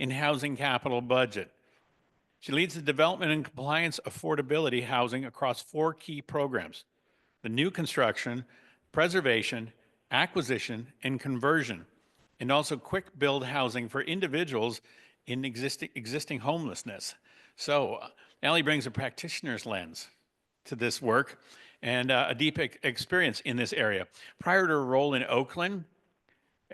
in housing capital budget. She leads the development and compliance affordability housing across 4 key programs: the new construction, preservation, acquisition, and conversion, and also quick build housing for individuals in existing homelessness. So, Ali brings a practitioner's lens to this work and a deep experience in this area. Prior to her role in Oakland,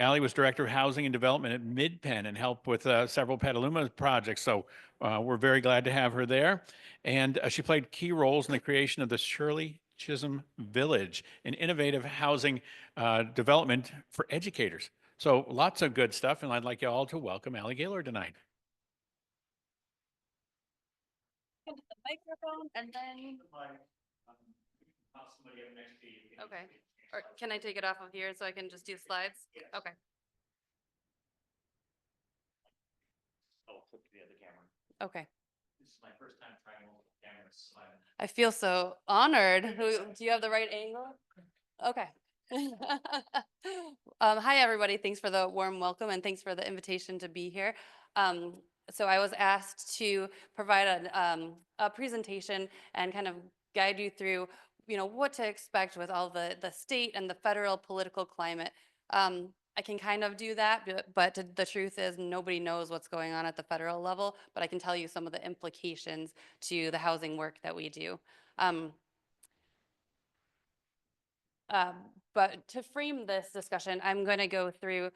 Ali was Director of Housing and Development at MidPenn and helped with several Petaluma projects. So we're very glad to have her there. And she played key roles in the creation of the Shirley Chisholm Village, an innovative housing development for educators. So lots of good stuff. And I'd like you all to welcome Ali Gaylord tonight. The microphone and then. Okay. Or can I take it off of here so I can just do slides? Okay. I'll flip to the other camera. Okay. This is my first time trying multiple cameras. So I feel so honored. Do you have the right angle? Okay. Hi, everybody. Thanks for the warm welcome and thanks for the invitation to be here. So I was asked to provide a presentation and kind of guide you through, what to expect with all the state and the federal political climate. I can kind of do that, but the truth is nobody knows what's going on at the federal level, but I can tell you some of the implications to the housing work that we do. But to frame this discussion, I'm going to go through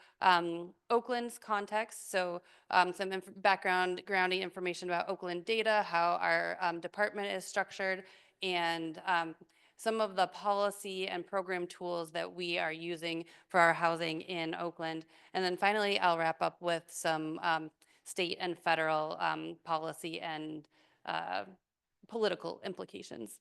Oakland's context, so some grounding information about Oakland data, how our department is structured, and some of the policy and program tools that we are using for our housing in Oakland. And then finally, I'll wrap up with some state and federal policy and political implications.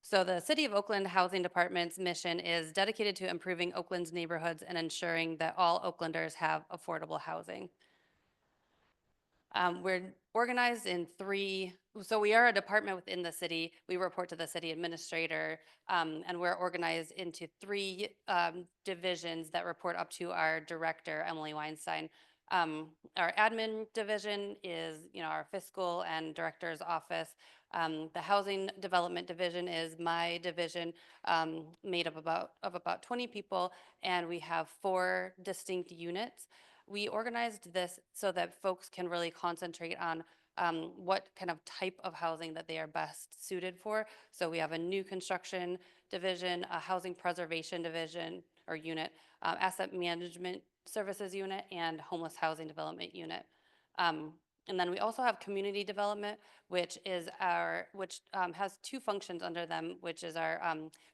So the City of Oakland Housing Department's mission is dedicated to improving Oakland's neighborhoods and ensuring that all Oaklanders have affordable housing. We're organized in so we are a department within the city. We report to the city administrator, and we're organized into 3 divisions that report up to our director, Emily Weinstein. Our admin division is, our fiscal and director's office. The housing development division is my division, made up of about 20 people, and we have 4 distinct units. We organized this so that folks can really concentrate on what kind of type of housing that they are best suited for. So we have a new construction division, a housing preservation division or unit, asset management services unit, and homeless housing development unit. And then we also have community development, which has 2 functions under them, which is our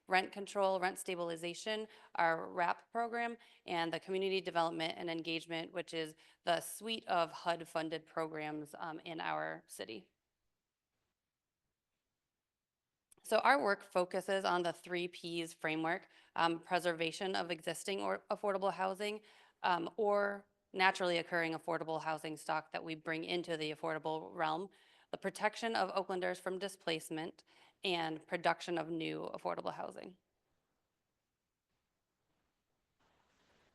rent control, rent stabilization, our RAP program, and the community development and engagement, which is the suite of HUD-funded programs in our city. So our work focuses on the 3 Ps framework: preservation of existing or affordable housing, or naturally occurring affordable housing stock that we bring into the affordable realm, the protection of Oaklanders from displacement, and production of new affordable housing.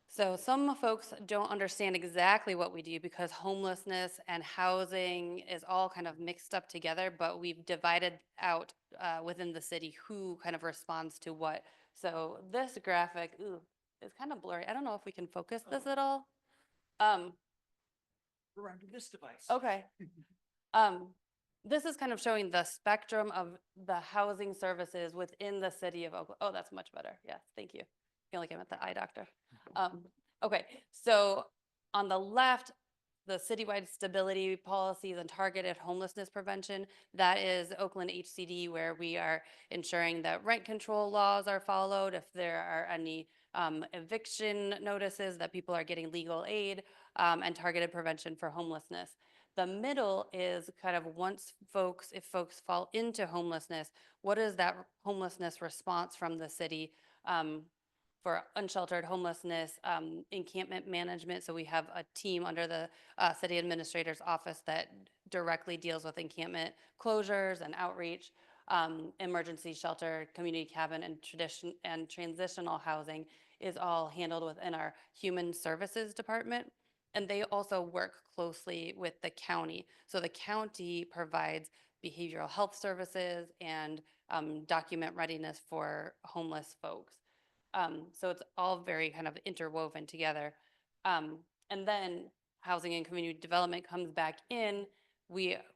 So some folks don't understand exactly what we do because homelessness and housing is all kind of mixed up together, but we've divided out within the city who kind of responds to what. So this graphic is kind of blurry. I don't know if we can focus this at all. Around this device. Okay. This is kind of showing the spectrum of the housing services within the city of Oakland. Oh, that's much better. Yes, thank you. I feel like I'm at the eye doctor. Okay, so on the left, the citywide stability policies and targeted homelessness prevention, that is Oakland HCD, where we are ensuring that rent control laws are followed, if there are any eviction notices, that people are getting legal aid, and targeted prevention for homelessness. The middle is kind of if folks fall into homelessness, what is that homelessness response from the city? For unsheltered homelessness, encampment management. So we have a team under the city administrator's office that directly deals with encampment closures and outreach, emergency shelter, community cabin, and transitional housing is all handled within our Human Services Department. And they also work closely with the county. So the county provides behavioral health services and document readiness for homeless folks. So it's all very kind of interwoven together. And then housing and community development comes back in.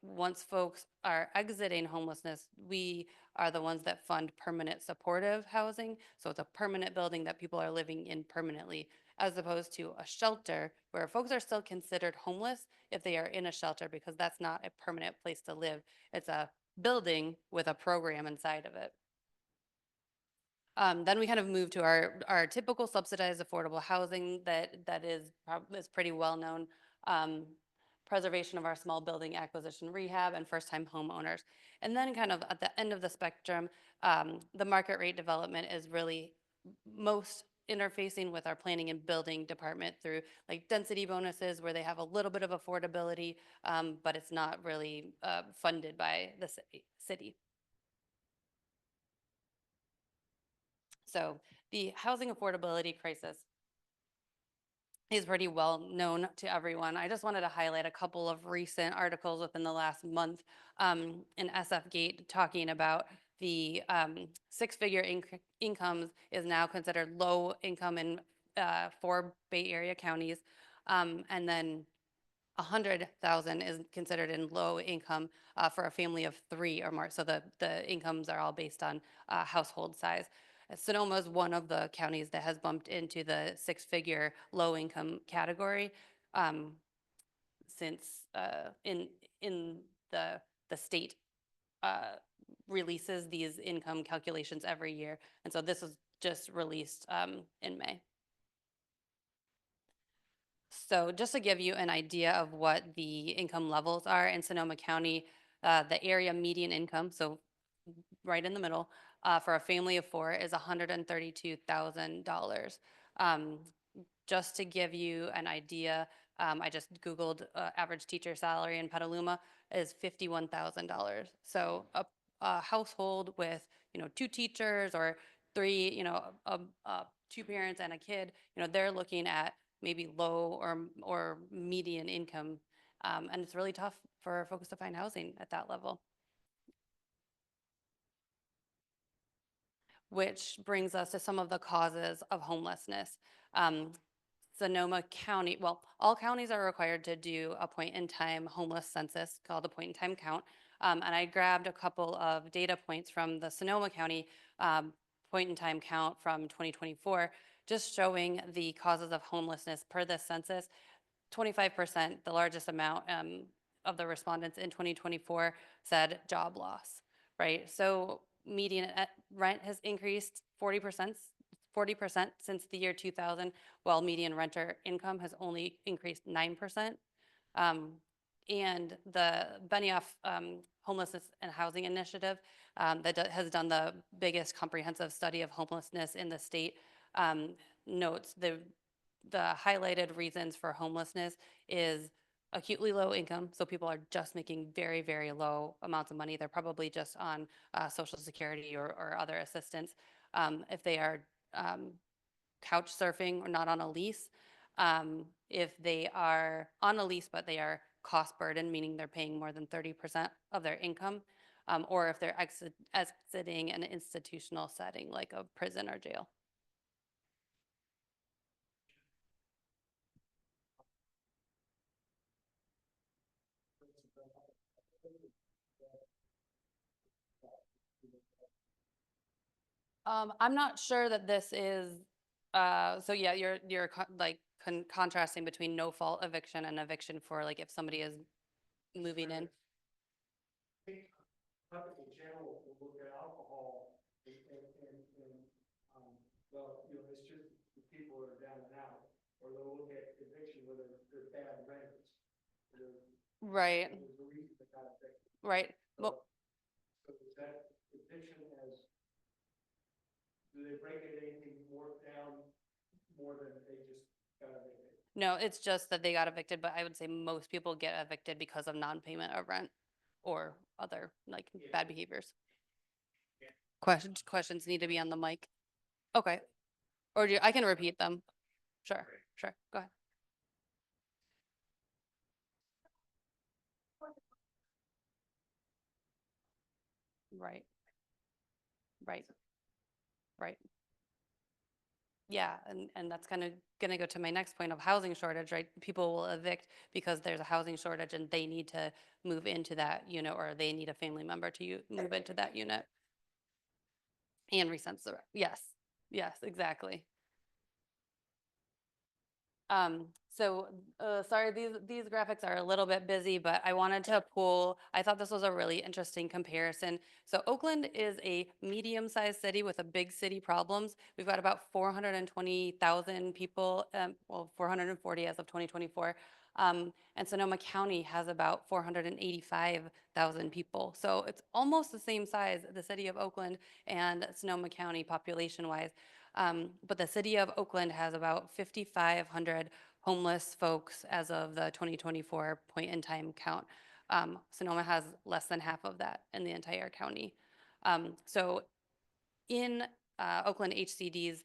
Once folks are exiting homelessness, we are the ones that fund permanent supportive housing. So it's a permanent building that people are living in permanently, as opposed to a shelter where folks are still considered homeless if they are in a shelter, because that's not a permanent place to live. It's a building with a program inside of it. Then we kind of move to our typical subsidized affordable housing that is pretty well known. Preservation of our small building acquisition rehab and first-time homeowners. And then kind of at the end of the spectrum, the market rate development is really most interfacing with our planning and building department through like density bonuses where they have a little bit of affordability, but it's not really funded by the city. So the housing affordability crisis is pretty well known to everyone. I just wanted to highlight a couple of recent articles within the last month in SF Gate talking about the six-figure incomes is now considered low income in 4 Bay Area counties. And then 100,000 is considered in low income for a family of 3 or more. So the incomes are all based on household size. Sonoma is one of the counties that has bumped into the 6-figure low income category since in the state releases these income calculations every year. And so this was just released in May. So just to give you an idea of what the income levels are in Sonoma County, the area median income, so right in the middle, for a family of 4 is $132,000. Just to give you an idea, I just Googled average teacher salary in Petaluma is $51,000. So a household with, 2 teachers or 3, 2 parents and a kid, they're looking at maybe low or median income. And it's really tough for folks to find housing at that level. Which brings us to some of the causes of homelessness. Sonoma County, well, all counties are required to do a point-in-time homeless census called a point-in-time count. And I grabbed a couple of data points from the Sonoma County point-in-time count from 2024, just showing the causes of homelessness per this census. 25%, the largest amount of the respondents in 2024 said job loss, right? So median rent has increased 40% since the year 2000, while median renter income has only increased 9%. And the Benioff Homelessness and Housing Initiative that has done the biggest comprehensive study of homelessness in the state notes the highlighted reasons for homelessness is acutely low income. So people are just making very, very low amounts of money. They're probably just on Social Security or other assistance. If they are couch surfing or not on a lease, if they are on a lease but they are cost burden, meaning they're paying more than 30% of their income, or if they're exiting an institutional setting like a prison or jail. I'm not sure that this is, so yeah, you're contrasting between no fault eviction and eviction for like if somebody is moving in. Public in general will look at alcohol well, it's just the people that are down and out, or they'll look at eviction where they're bad renters. Right. There's a reason they got evicted. Right. Well, so is that eviction as, do they break it anything more down more than they just got evicted? no, it's just that they got evicted, but I would say most people get evicted because of non-payment of rent or other like bad behaviors. Questions need to be on the mic. Okay. Or I can repeat them. Sure, sure, go ahead. Right, right, right. Yeah, and that's kind of gonna go to my next point of housing shortage, right? People will evict because there's a housing shortage and they need to move into that unit, or they need a family member to move into that unit. And recense the, yes, yes, exactly. So, sorry, these graphics are a little bit busy, but I wanted to pull, I thought this was a really interesting comparison. So Oakland is a medium-sized city with a big city problems. We've got about 420,000 people, well, 440 as of 2024. And Sonoma County has about 485,000 people. So it's almost the same size, the city of Oakland and Sonoma County population-wise. But the city of Oakland has about 5,500 homeless folks as of the 2024 point in time count. Sonoma has less than half of that in the entire county. So in Oakland HCD's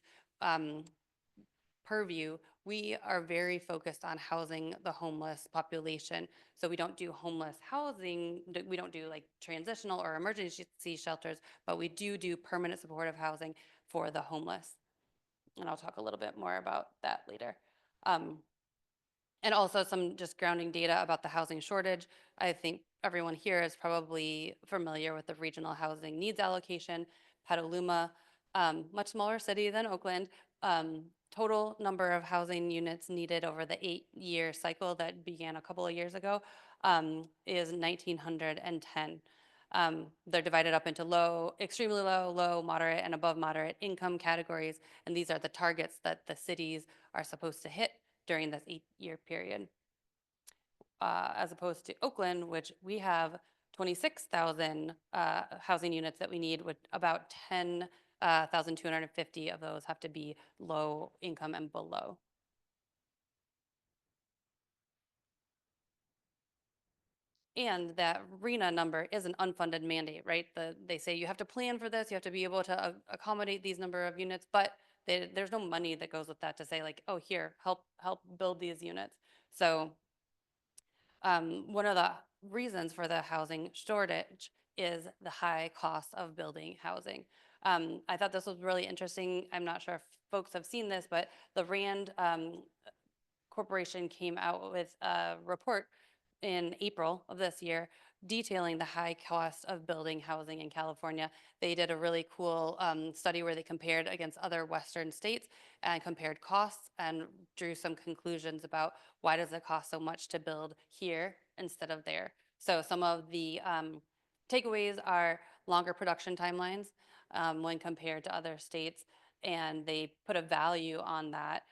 purview, we are very focused on housing the homeless population. So we don't do homeless housing, we don't do like transitional or emergency shelters, but we do permanent supportive housing for the homeless. And I'll talk a little bit more about that later. And also some just grounding data about the housing shortage. I think everyone here is probably familiar with the regional housing needs allocation. Petaluma, much smaller city than Oakland. Total number of housing units needed over the 8-year cycle that began a couple of years ago is 1,910. They're divided up into low, extremely low, low, moderate, and above moderate income categories. And these are the targets that the cities are supposed to hit during this 8-year period. As opposed to Oakland, which we have 26,000 housing units that we need, with about 10,250 of those have to be low income and below. And that RENA number is an unfunded mandate, right? They say you have to plan for this, you have to be able to accommodate these number of units, but there's no money that goes with that to say like, oh, here, help build these units. So one of the reasons for the housing shortage is the high cost of building housing. I thought this was really interesting. I'm not sure if folks have seen this, but the RAND Corporation came out with a report in April of this year detailing the high cost of building housing in California. They did a really cool study where they compared against other Western states and compared costs and drew some conclusions about why does it cost so much to build here instead of there. So some of the takeaways are longer production timelines when compared to other states, and they put a value on that.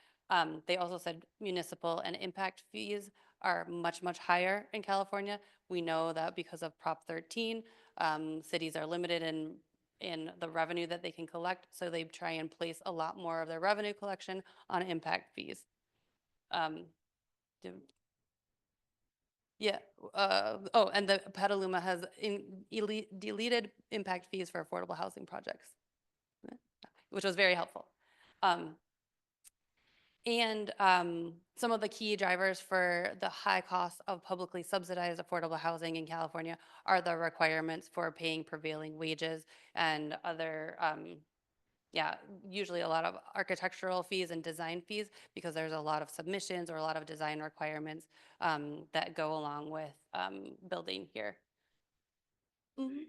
They also said municipal and impact fees are much, much higher in California. We know that because of Prop 13, cities are limited in the revenue that they can collect, so they try and place a lot more of their revenue collection on impact fees. Yeah. Oh, and the Petaluma has deleted impact fees for affordable housing projects, which was very helpful. And some of the key drivers for the high cost of publicly subsidized affordable housing in California are the requirements for paying prevailing wages and other, yeah, usually a lot of architectural fees and design fees, because there's a lot of submissions or a lot of design requirements that go along with building here. Mhm.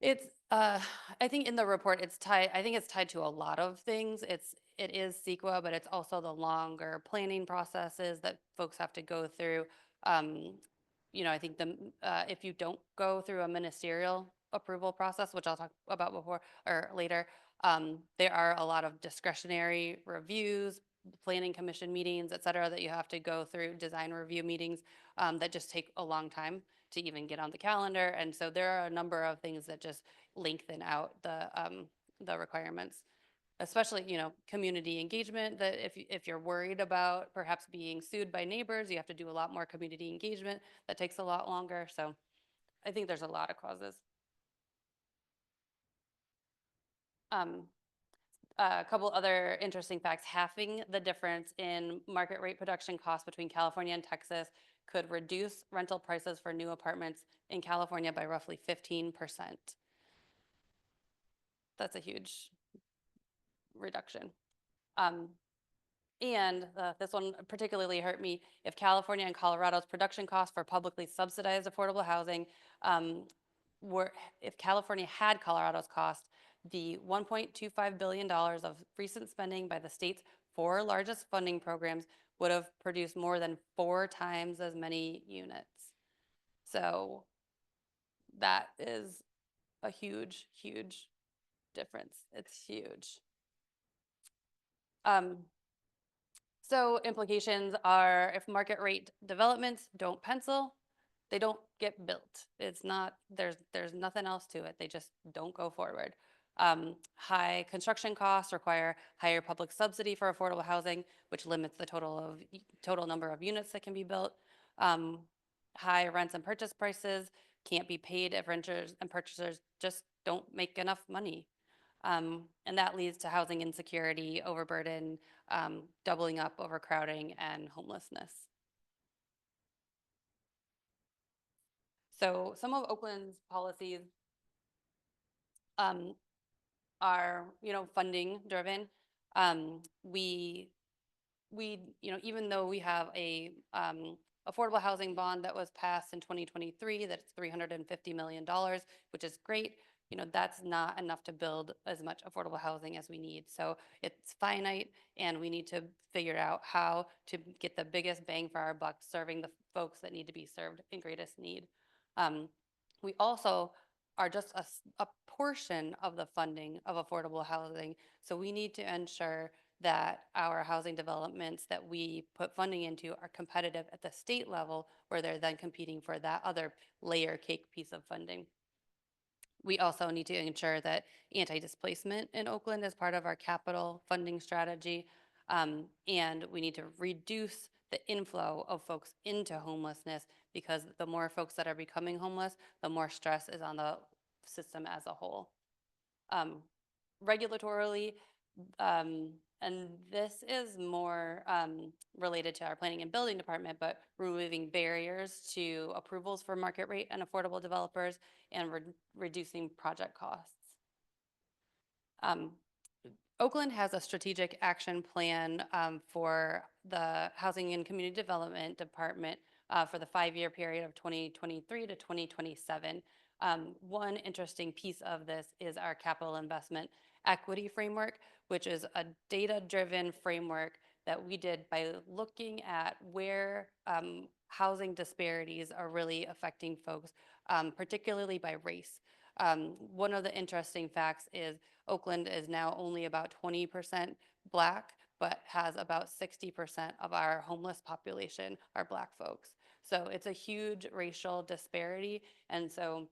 It's, I think in the report, it's tied, I think it's tied to a lot of things. It is CEQA, but it's also the longer planning processes that folks have to go through. You know, I think if you don't go through a ministerial approval process, which I'll talk about before or later, there are a lot of discretionary reviews, planning commission meetings, et cetera, that you have to go through, design review meetings that just take a long time to even get on the calendar. And so there are a number of things that just lengthen out the requirements, especially, you know, community engagement, that if you're worried about perhaps being sued by neighbors, you have to do a lot more community engagement. That takes a lot longer. So I think there's a lot of causes. A couple other interesting facts: halving the difference in market rate production costs between California and Texas could reduce rental prices for new apartments in California by roughly 15%. That's a huge reduction. And this one particularly hurt me. If California and Colorado's production costs for publicly subsidized affordable housing if California had Colorado's cost, the $1.25 billion of recent spending by the state's 4 largest funding programs would have produced more than 4 times as many units. So that is a huge, huge difference. It's huge. So implications are, if market rate developments don't pencil, they don't get built. It's not, there's nothing else to it. They just don't go forward. High construction costs require higher public subsidy for affordable housing, which limits the total number of units that can be built. High rents and purchase prices can't be paid if renters and purchasers just don't make enough money. And that leads to housing insecurity, overburden, doubling up, overcrowding, and homelessness. So some of Oakland's policies are, funding driven. We, even though we have a affordable housing bond that was passed in 2023, that's $350 million, which is great. That's not enough to build as much affordable housing as we need. So it's finite, and we need to figure out how to get the biggest bang for our buck, serving the folks that need to be served in greatest need. We also are just a portion of the funding of affordable housing. So we need to ensure that our housing developments that we put funding into are competitive at the state level, where they're then competing for that other layer cake piece of funding. We also need to ensure that anti-displacement in Oakland is part of our capital funding strategy. And we need to reduce the inflow of folks into homelessness, because the more folks that are becoming homeless, the more stress is on the system as a whole. Regulatorily, and this is more related to our planning and building department, but removing barriers to approvals for market rate and affordable developers, and reducing project costs. Oakland has a strategic action plan for the Housing and Community Development Department for the 5-year period of 2023 to 2027. One interesting piece of this is our capital investment equity framework, which is a data-driven framework that we did by looking at where housing disparities are really affecting folks, particularly by race. One of the interesting facts is Oakland is now only about 20% Black, but has about 60% of our homeless population are Black folks. So it's a huge racial disparity. And so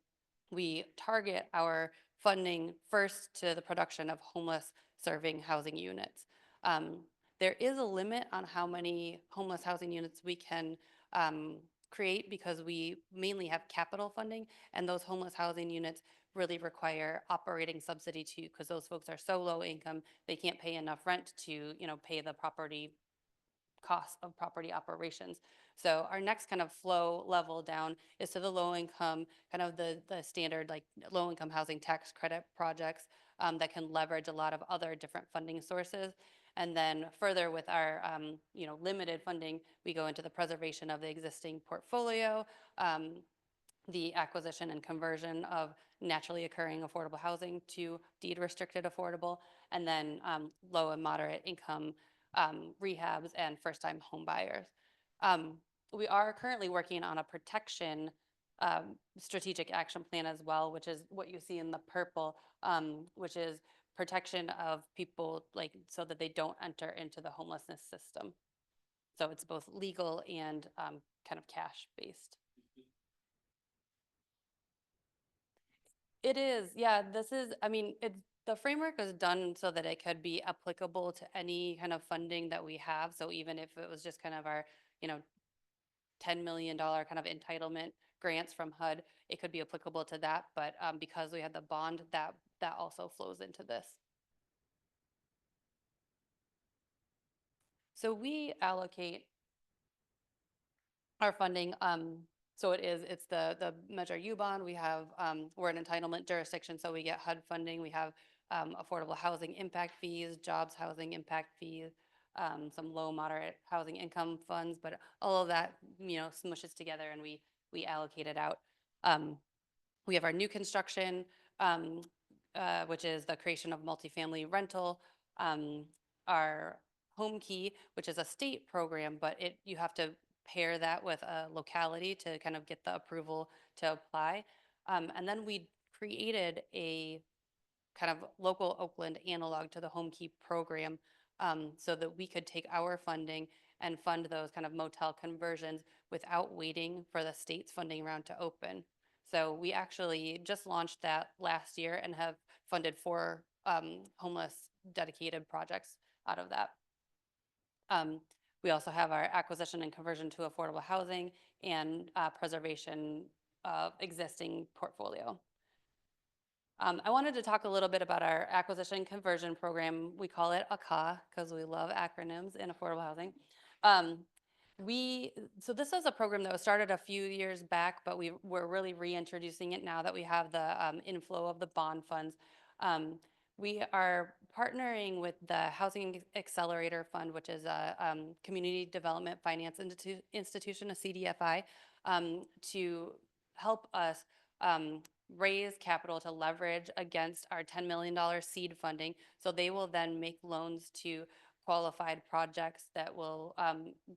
we target our funding first to the production of homeless serving housing units. There is a limit on how many homeless housing units we can create, because we mainly have capital funding, and those homeless housing units really require operating subsidy too, because those folks are so low income, they can't pay enough rent to, pay the property costs of property operations. So our next kind of flow level down is to the low income, kind of the standard like low income housing tax credit projects that can leverage a lot of other different funding sources. And then further with our limited funding, we go into the preservation of the existing portfolio, the acquisition and conversion of naturally occurring affordable housing to deed restricted affordable, and then low and moderate income rehabs and first time home buyers. We are currently working on a protection strategic action plan as well, which is what you see in the purple, which is protection of people, like, so that they don't enter into the homelessness system. So it's both legal and kind of cash based. It is, yeah, this is, I mean, the framework is done so that it could be applicable to any kind of funding that we have. So even if it was just kind of our, $10 million kind of entitlement grants from HUD, it could be applicable to that. But because we had the bond, that also flows into this. So we allocate our funding, so it's the Measure U bond. We have, we're an entitlement jurisdiction, so we get HUD funding. We have affordable housing impact fees, jobs housing impact fees, some low moderate housing income funds, but all of that, smushes together and we allocate it out. We have our new construction, which is the creation of multifamily rental, our home key, which is a state program, but you have to pair that with a locality to kind of get the approval to apply. And then we created a kind of local Oakland analog to the home key program, so that we could take our funding and fund those kind of motel conversions without waiting for the state's funding round to open. So we actually just launched that last year and have funded 4 homeless dedicated projects out of that. We also have our acquisition and conversion to affordable housing and preservation of existing portfolio. I wanted to talk a little bit about our acquisition conversion program. We call it ACA because we love acronyms in affordable housing. So this is a program that was started a few years back, but we're really reintroducing it now that we have the inflow of the bond funds. We are partnering with the Housing Accelerator Fund, which is a community development finance institution, a CDFI, to help us raise capital to leverage against our $10 million seed funding. So they will then make loans to qualified projects that will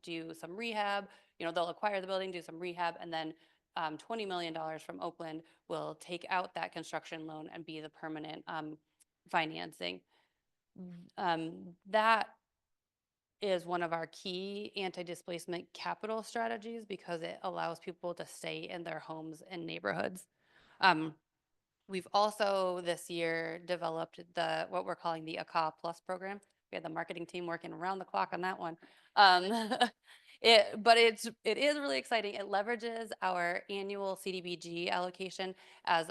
do some rehab. They'll acquire the building, do some rehab, and then $20 million from Oakland will take out that construction loan and be the permanent financing. That is one of our key anti-displacement capital strategies because it allows people to stay in their homes and neighborhoods. We've also this year developed what we're calling the ACA Plus program. We had the marketing team working around the clock on that one. But it is really exciting. It leverages our annual CDBG allocation as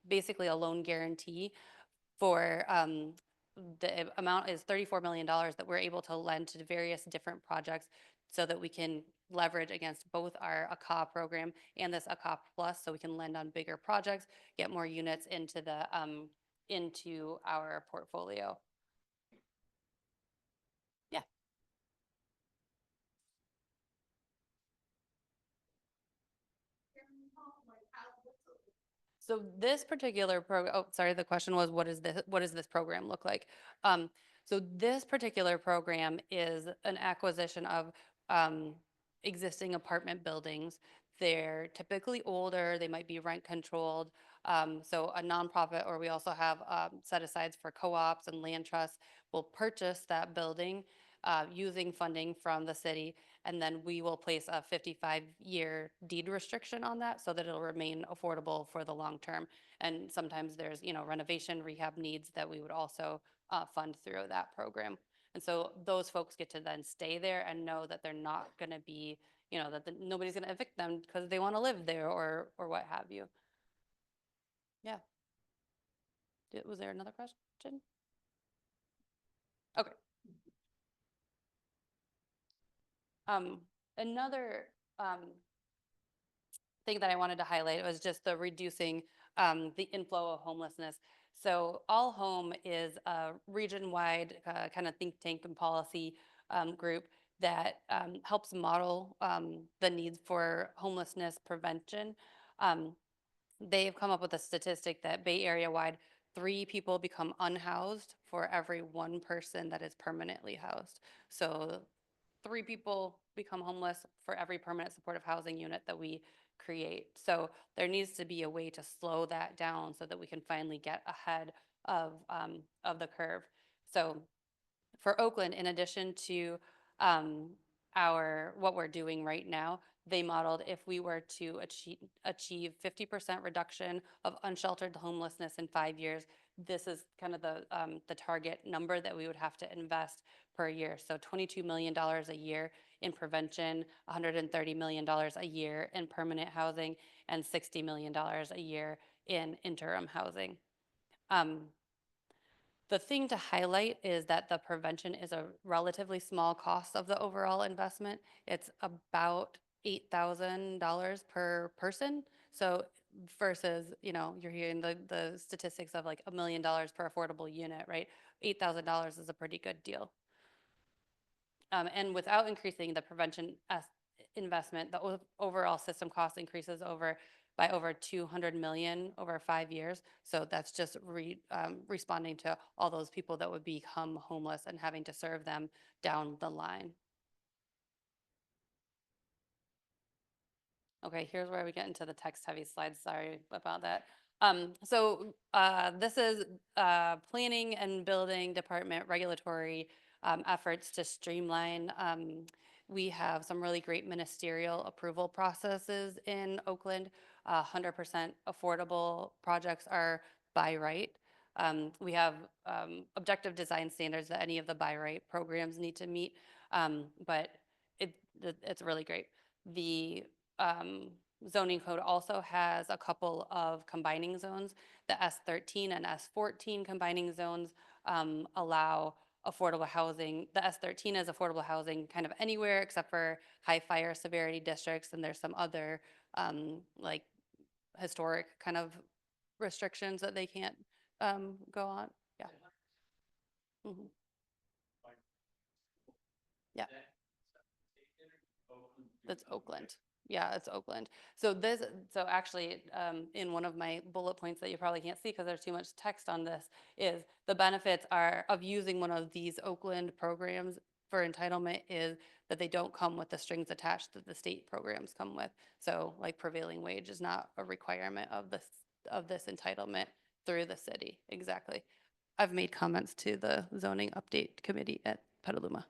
basically a loan guarantee for the amount is $34 million that we're able to lend to various different projects so that we can leverage against both our ACA program and this ACA Plus, so we can lend on bigger projects, get more units into our portfolio. Yeah. So this particular program, oh, sorry, the question was, what does this program look like? So this particular program is an acquisition of existing apartment buildings. They're typically older, they might be rent controlled. So a nonprofit, or we also have set asides for co-ops and land trusts, will purchase that building using funding from the city, and then we will place a 55-year deed restriction on that so that it'll remain affordable for the long term. And sometimes there's, renovation rehab needs that we would also fund through that program. And so those folks get to then stay there and know that they're not going to be, nobody's going to evict them because they want to live there or what have you. Yeah. Was there another question? Okay. Another thing that I wanted to highlight was just the reducing the inflow of homelessness. So All Home is a region-wide kind of think tank and policy group that helps model the needs for homelessness prevention. They've come up with a statistic that Bay Area-wide, 3 people become unhoused for every 1 person that is permanently housed. So 3 people become homeless for every permanent supportive housing unit that we create. So there needs to be a way to slow that down so that we can finally get ahead of the curve. So for Oakland, in addition to what we're doing right now, they modeled if we were to achieve 50% reduction of unsheltered homelessness in 5 years, this is kind of the target number that we would have to invest per year. So $22 million a year in prevention, $130 million a year in permanent housing, and $60 million a year in interim housing. The thing to highlight is that the prevention is a relatively small cost of the overall investment. It's about $8,000 per person. So versus, you're hearing the statistics of like $1 million per affordable unit, right? $8,000 is a pretty good deal. And without increasing the prevention investment, the overall system cost increases by over 200 million over 5 years. So that's just responding to all those people that would become homeless and having to serve them down the line. Okay, here's where we get into the text-heavy slides. Sorry about that. This is planning and building department regulatory efforts to streamline. We have some really great ministerial approval processes in Oakland. 100% affordable projects are by right. We have objective design standards that any of the by right programs need to meet, but it's really great. The zoning code also has a couple of combining zones. The S13 and S14 combining zones allow affordable housing. The S13 is affordable housing kind of anywhere except for high fire severity districts, and there's some other like historic kind of restrictions that they can't go on. Yeah. Mhm. Yeah. That's Oakland. Yeah, it's Oakland. So actually, in one of my bullet points that you probably can't see because there's too much text on this, is the benefits of using one of these Oakland programs for entitlement is that they don't come with the strings attached that the state programs come with. So like prevailing wage is not a requirement of this entitlement through the city. Exactly. I've made comments to the zoning update committee at Petaluma.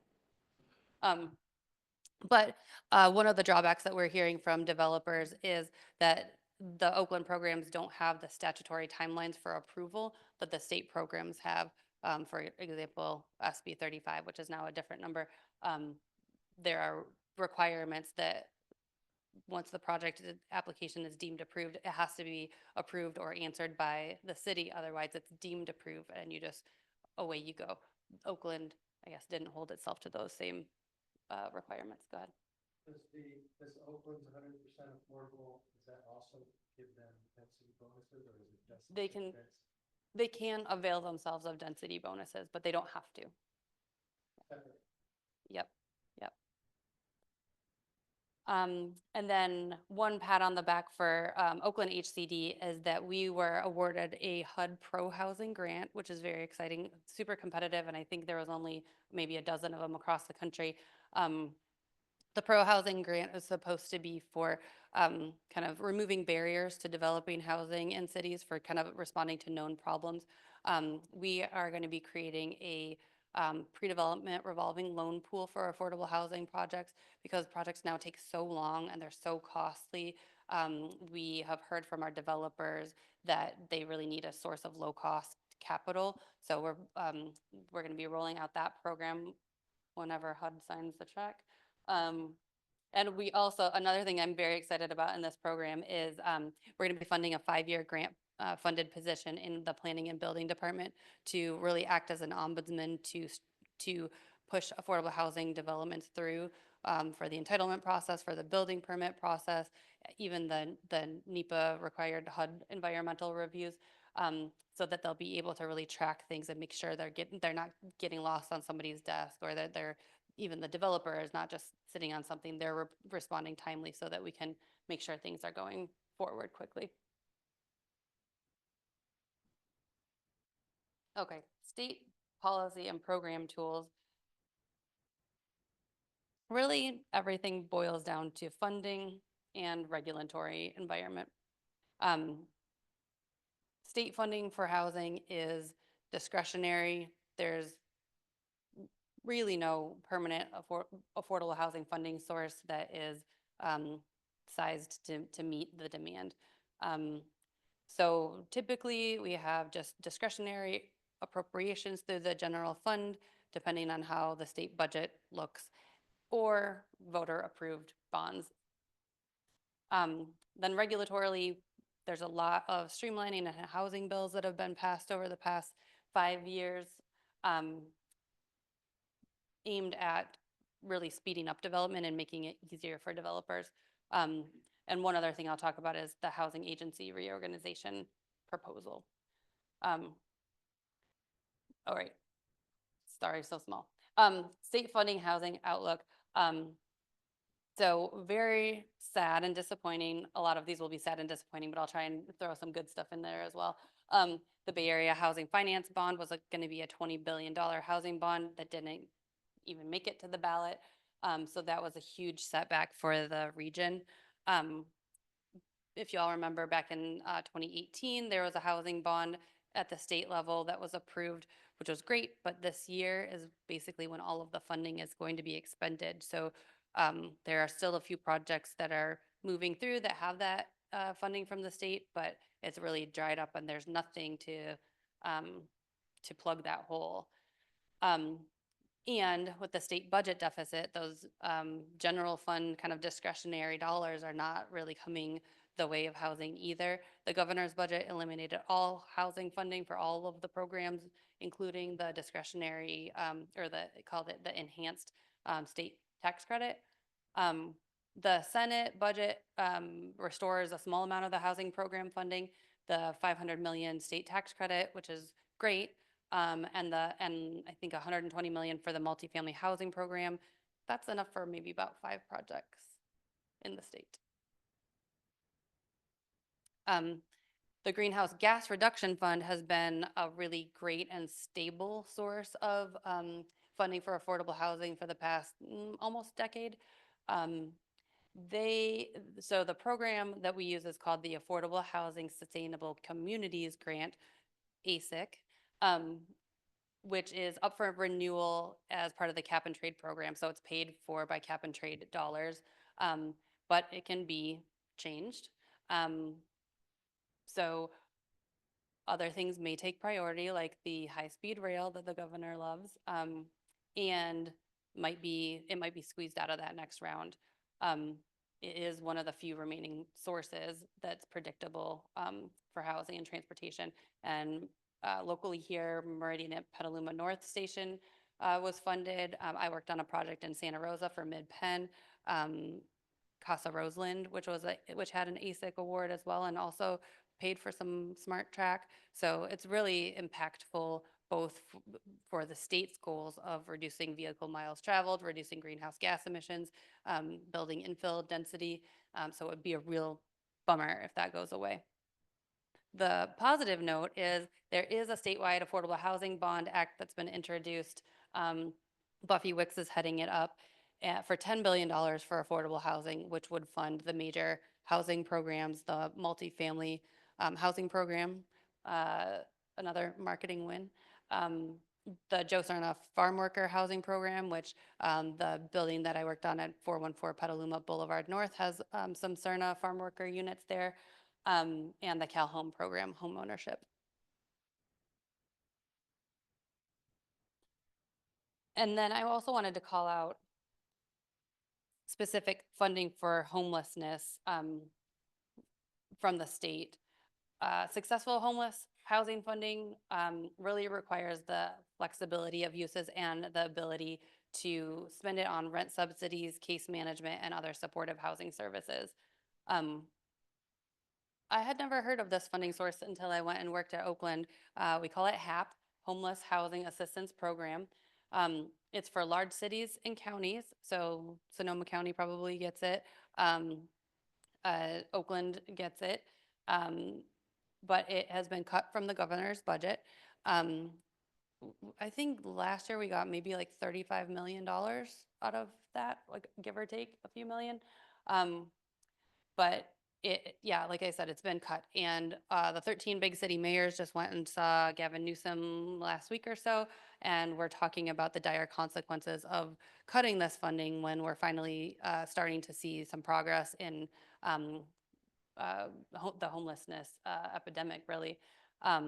But one of the drawbacks that we're hearing from developers is that the Oakland programs don't have the statutory timelines for approval that the state programs have. For example, SB 35, which is now a different number. There are requirements that once the project application is deemed approved, it has to be approved or answered by the city. Otherwise, it's deemed approved and away you go. Oakland, I guess, didn't hold itself to those same requirements. Go ahead. Does Oakland's 100% affordable, does that also give them density bonuses, or is it just? They can avail themselves of density bonuses, but they don't have to. Separate. Yep. And then one pat on the back for Oakland HCD is that we were awarded a HUD Pro Housing grant, which is very exciting, super competitive, and I think there was only maybe a dozen of them across the country. The Pro Housing grant is supposed to be for kind of removing barriers to developing housing in cities for kind of responding to known problems. We are going to be creating a pre-development revolving loan pool for affordable housing projects because projects now take so long and they're so costly. We have heard from our developers that they really need a source of low-cost capital. So we're going to be rolling out that program whenever HUD signs the check. And we also, another thing I'm very excited about in this program is we're going to be funding a 5-year grant funded position in the planning and building department to really act as an ombudsman to push affordable housing developments through for the entitlement process, for the building permit process, even the NEPA required HUD environmental reviews, so that they'll be able to really track things and make sure they're not getting lost on somebody's desk, or that even the developer is not just sitting on something, they're responding timely so that we can make sure things are going forward quickly. Okay, state policy and program tools. Really, everything boils down to funding and regulatory environment. State funding for housing is discretionary. There's really no permanent affordable housing funding source that is sized to meet the demand. So typically we have just discretionary appropriations through the general fund, depending on how the state budget looks, or voter approved bonds. Then regulatorily, there's a lot of streamlining and housing bills that have been passed over the past 5 years, aimed at really speeding up development and making it easier for developers. And one other thing I'll talk about is the housing agency reorganization proposal. All right, sorry, so small. State funding housing outlook. So very sad and disappointing. A lot of these will be sad and disappointing, but I'll try and throw some good stuff in there as well. The Bay Area Housing Finance Bond was going to be a $20 billion housing bond that didn't even make it to the ballot. So that was a huge setback for the region. If y'all remember back in 2018, there was a housing bond at the state level that was approved, which was great, but this year is basically when all of the funding is going to be expended. So there are still a few projects that are moving through that have that funding from the state, but it's really dried up and there's nothing to plug that hole. And with the state budget deficit, those general fund kind of discretionary dollars are not really coming the way of housing either. The governor's budget eliminated all housing funding for all of the programs, including the discretionary, it called it the enhanced state tax credit. The Senate budget restores a small amount of the housing program funding, the 500 million state tax credit, which is great. And I think 120 million for the multifamily housing program. That's enough for maybe about 5 projects in the state. The Greenhouse Gas Reduction Fund has been a really great and stable source of funding for affordable housing for the past almost decade. So the program that we use is called the Affordable Housing Sustainable Communities Grant, ASIC. Which is up for renewal as part of the cap and trade program. So it's paid for by cap and trade dollars, but it can be changed. So other things may take priority, like the high-speed rail that the governor loves, and it might be squeezed out of that next round. It is one of the few remaining sources that's predictable for housing and transportation. And locally here, Meridian at Petaluma North Station was funded. I worked on a project in Santa Rosa for Mid-Penn, Casa Roseland, which had an ASIC award as well, and also paid for some smart track. So it's really impactful both for the state's goals of reducing vehicle miles traveled, reducing greenhouse gas emissions, building infill density. So it would be a real bummer if that goes away. The positive note is there is a statewide Affordable Housing Bond Act that's been introduced. Buffy Wicks is heading it up for $10 billion for affordable housing, which would fund the major housing programs, the multifamily housing program, another marketing win. The Joe Cerna Farm Worker Housing Program, which the building that I worked on at 414 Petaluma Boulevard North has some Cerna farm worker units there. And the Cal Home Program, home ownership. And then I also wanted to call out specific funding for homelessness from the state. Successful homeless housing funding really requires the flexibility of uses and the ability to spend it on rent subsidies, case management, and other supportive housing services. I had never heard of this funding source until I went and worked at Oakland. We call it HAP, Homeless Housing Assistance Program. It's for large cities and counties, so Sonoma County probably gets it. Oakland gets it, but it has been cut from the governor's budget. I think last year we got maybe like $35 million out of that, like give or take a few million. But yeah, like I said, it's been cut. And the 13 big city mayors just went and saw Gavin Newsom last week or so, and we're talking about the dire consequences of cutting this funding when we're finally starting to see some progress in the homelessness epidemic, really.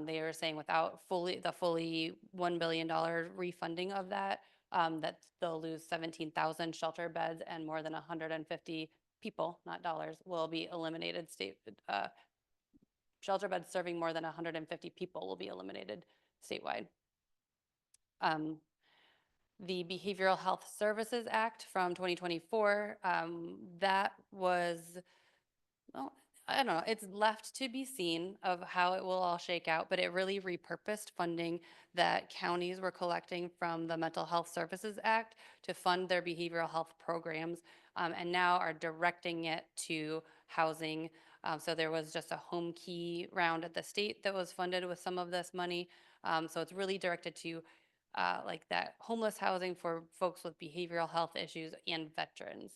They were saying without the fully $1 billion refunding of that, that they'll lose 17,000 shelter beds and more than 150 people, not dollars, will be eliminated. Shelter beds serving more than 150 people will be eliminated statewide. The Behavioral Health Services Act from 2024, that was, well, I don't know, it's left to be seen of how it will all shake out, but it really repurposed funding that counties were collecting from the Mental Health Services Act to fund their behavioral health programs, and now are directing it to housing. So there was just a home key round at the state that was funded with some of this money. So it's really directed to like that homeless housing for folks with behavioral health issues and veterans.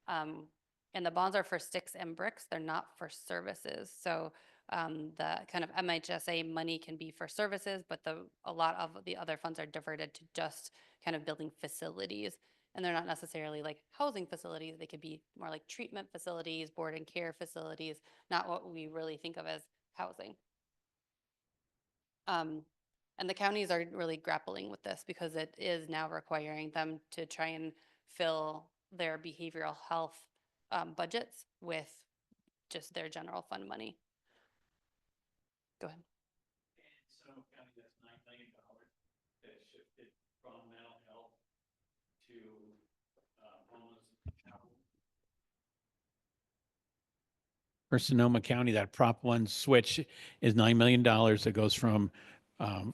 And the bonds are for sticks and bricks. They're not for services. So the kind of MHSA money can be for services, but a lot of the other funds are diverted to just kind of building facilities. And they're not necessarily like housing facilities. They could be more like treatment facilities, board and care facilities, not what we really think of as housing. And the counties are really grappling with this because it is now requiring them to try and fill their behavioral health budgets with just their general fund money. Go ahead. In Sonoma County, that's $9 million that shifted from mental health to homeless. For Sonoma County, that Prop 1 switch is $9 million that goes from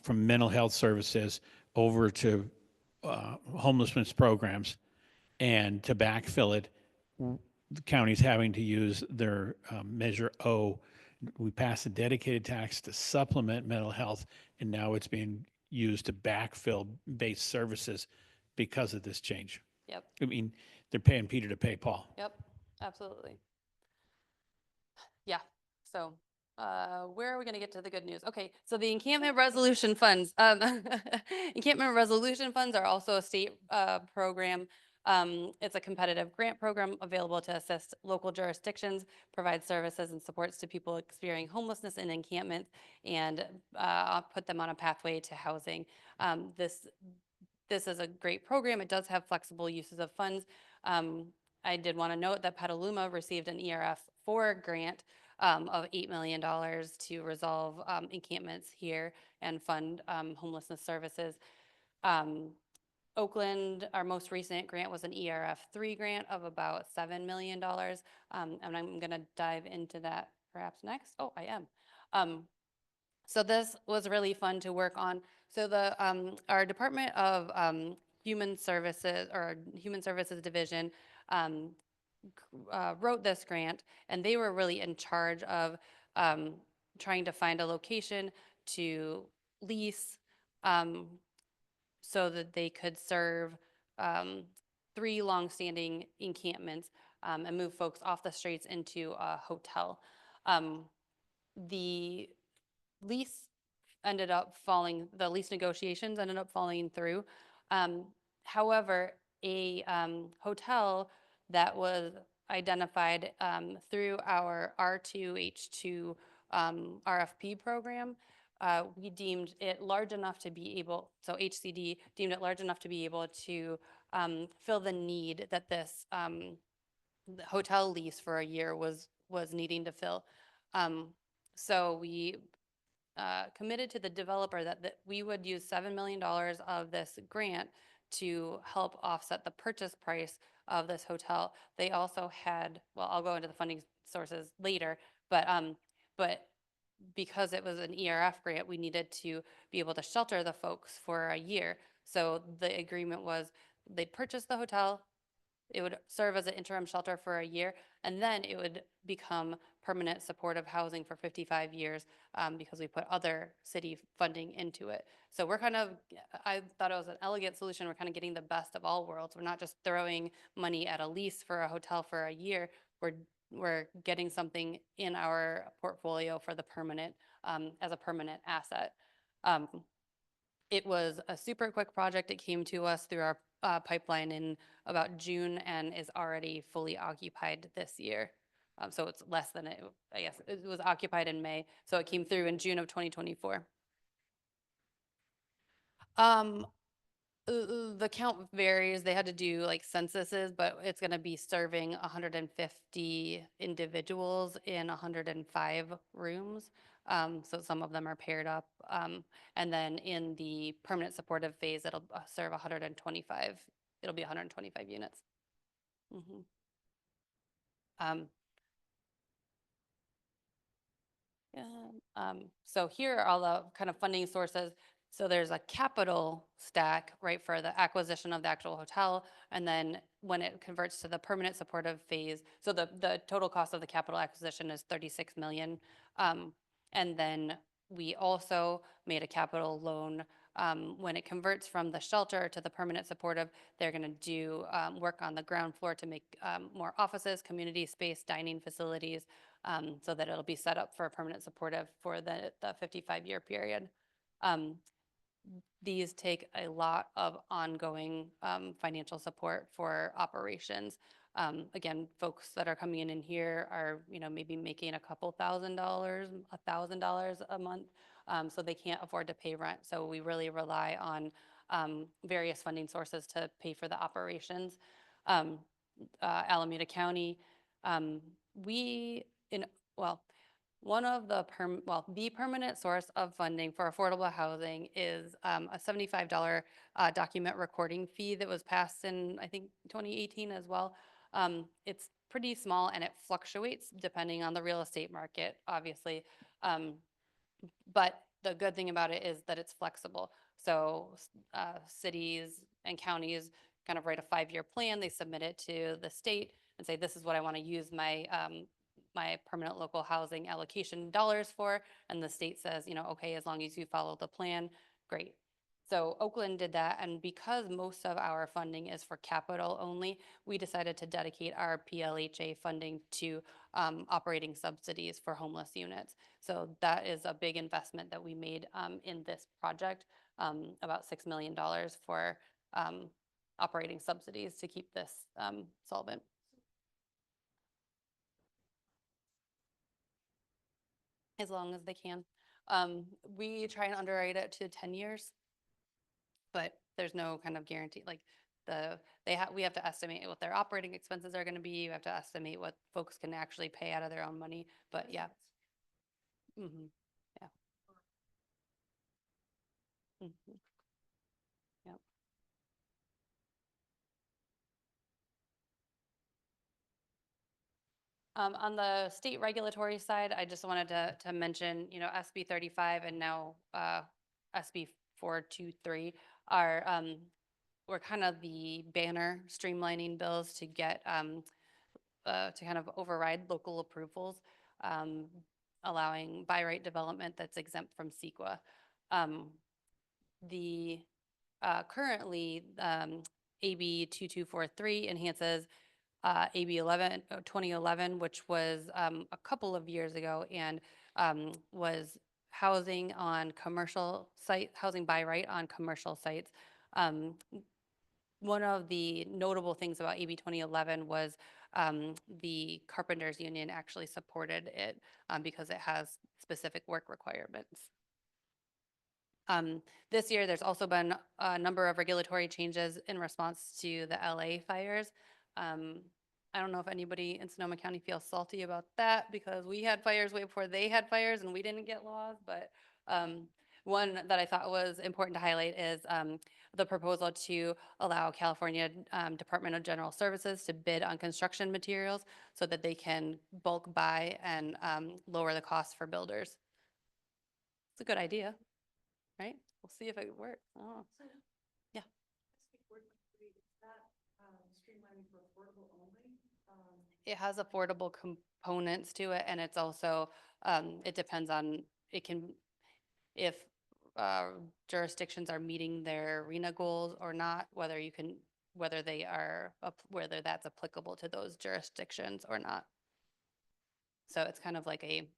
mental health services over to homelessness programs. And to backfill it, the county's having to use their Measure O. We passed a dedicated tax to supplement mental health, and now it's being used to backfill base services because of this change. Yep. I mean, they're paying Peter to pay Paul. Yep. Absolutely. Yeah. So where are we going to get to the good news? Okay, so the encampment resolution funds. Encampment resolution funds are also a state program. It's a competitive grant program available to assist local jurisdictions, provide services and supports to people experiencing homelessness in encampments, and put them on a pathway to housing. This is a great program. It does have flexible uses of funds. I did want to note that Petaluma received an ERF4 grant of $8 million to resolve encampments here and fund homelessness services. Oakland, our most recent grant was an ERF3 grant of about $7 million. And I'm going to dive into that perhaps next. Oh, I am. So this was really fun to work on. So our Department of Human Services, or Human Services Division, wrote this grant, and they were really in charge of trying to find a location to lease so that they could serve 3 longstanding encampments and move folks off the streets into a hotel. The lease the lease negotiations ended up falling through. However, a hotel that was identified through our R2H2 RFP program, we deemed it large enough to be able, so HCD deemed it large enough to be able to fill the need that this the hotel lease for a year was needing to fill. So we committed to the developer that we would use $7 million of this grant to help offset the purchase price of this hotel. They also had, well, I'll go into the funding sources later, but because it was an ERF grant, we needed to be able to shelter the folks for a year. So the agreement was they'd purchase the hotel, it would serve as an interim shelter for a year, and then it would become permanent supportive housing for 55 years because we put other city funding into it. So we're I thought it was an elegant solution. We're kind of getting the best of all worlds. We're not just throwing money at a lease for a hotel for a year. We're getting something in our portfolio for the permanent, as a permanent asset. It was a super quick project. It came to us through our pipeline in about June and is already fully occupied this year. So it's less than I guess it was occupied in May. So it came through in June of 2024. The count varies. They had to do like censuses, but it's going to be serving 150 individuals in 105 rooms. So some of them are paired up. And then in the permanent supportive phase, it'll serve 125, it'll be 125 units. Mhm. Yeah, so here are all the kind of funding sources. So there's a capital stack, right, for the acquisition of the actual hotel. And then when it converts to the permanent supportive phase, so the total cost of the capital acquisition is 36 million. And then we also made a capital loan. When it converts from the shelter to the permanent supportive, they're going to do work on the ground floor to make more offices, community space, dining facilities, so that it'll be set up for a permanent supportive for the 55-year period. These take a lot of ongoing financial support for operations. Again, folks that are coming in here are, maybe making a couple $1,000, $1,000 a month, so they can't afford to pay rent. So we really rely on various funding sources to pay for the operations. Alameda County, one of the the permanent source of funding for affordable housing is a $75 document recording fee that was passed in, I think, 2018 as well. It's pretty small and it fluctuates depending on the real estate market, obviously. But the good thing about it is that it's flexible. So cities and counties kind of write a 5-year plan. They submit it to the state and say, this is what I want to use my my permanent local housing allocation dollars for. And the state says, okay, as long as you follow the plan, great. So Oakland did that. And because most of our funding is for capital only, we decided to dedicate our PLHA funding to operating subsidies for homeless units. So that is a big investment that we made in this project, about $6 million for operating subsidies to keep this solvent. As long as they can. We try and underwrite it to 10 years, but there's no kind of guarantee. Like we have to estimate what their operating expenses are going to be. You have to estimate what folks can actually pay out of their own money. But yeah. Mm-hmm. Yeah. Mm-hmm. Yep. On the state regulatory side, I just wanted to mention, SB 35 and now SB 423 are were kind of the banner streamlining bills to get to kind of override local approvals, allowing by right development that's exempt from CEQA. The currently AB 2243 enhances AB 2011, which was a couple of years ago, and was housing on commercial site, housing by right on commercial sites. One of the notable things about AB 2011 was the Carpenters Union actually supported it because it has specific work requirements. This year, there's also been a number of regulatory changes in response to the LA fires. I don't know if anybody in Sonoma County feels salty about that because we had fires way before they had fires and we didn't get laws, but one that I thought was important to highlight is the proposal to allow California Department of General Services to bid on construction materials so that they can bulk buy and lower the cost for builders. It's a good idea, right? We'll see if it works. Oh. Yeah. It has affordable components to it, and it's also it depends on if jurisdictions are meeting their RENA goals or not, whether that's applicable to those jurisdictions or not. So it's kind of like a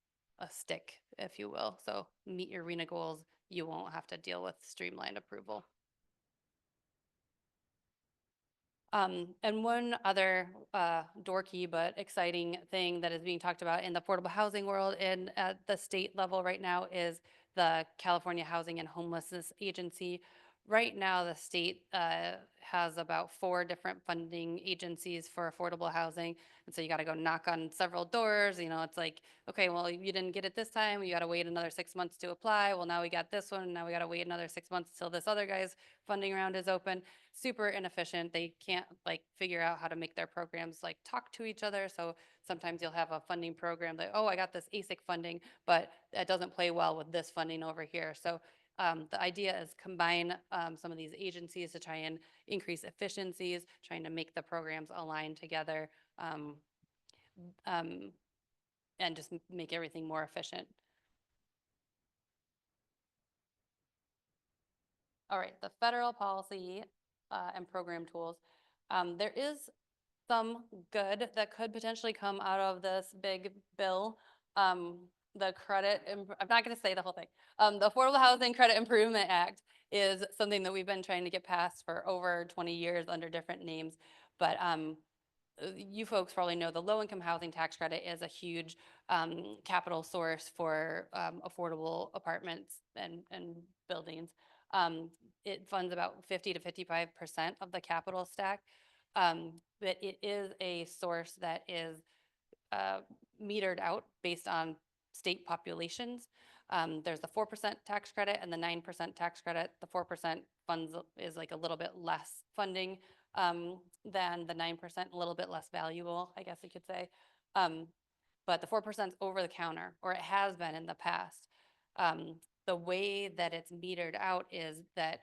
stick, if you will. So meet your RENA goals, you won't have to deal with streamlined approval. And one other dorky but exciting thing that is being talked about in the affordable housing world and at the state level right now is the California Housing and Homelessness Agency right now, the state has about 4 different funding agencies for affordable housing. And so you got to go knock on several doors. You know, it's like, okay, well, you didn't get it this time. You got to wait another 6 months to apply. Well, now we got this one. Now we got to wait another 6 months till this other guy's funding round is open. Super inefficient. They can't like figure out how to make their programs like talk to each other. So sometimes you'll have a funding program that, oh, I got this ASIC funding, but that doesn't play well with this funding over here. So the idea is combine some of these agencies to try and increase efficiencies, trying to make the programs align together, and just make everything more efficient. All right, the federal policy and program tools. There is some good that could potentially come out of this big bill. The credit, I'm not going to say the whole thing. The Affordable Housing Credit Improvement Act is something that we've been trying to get passed for over 20 years under different names. But you folks probably know the low-income housing tax credit is a huge capital source for affordable apartments and buildings. It funds about 50 to 55% of the capital stack. But it is a source that is metered out based on state populations. There's the 4% tax credit and the 9% tax credit. The 4% funds is like a little bit less funding than the 9%, a little bit less valuable, I guess you could say. But the 4% is over the counter, or it has been in the past. The way that it's metered out is that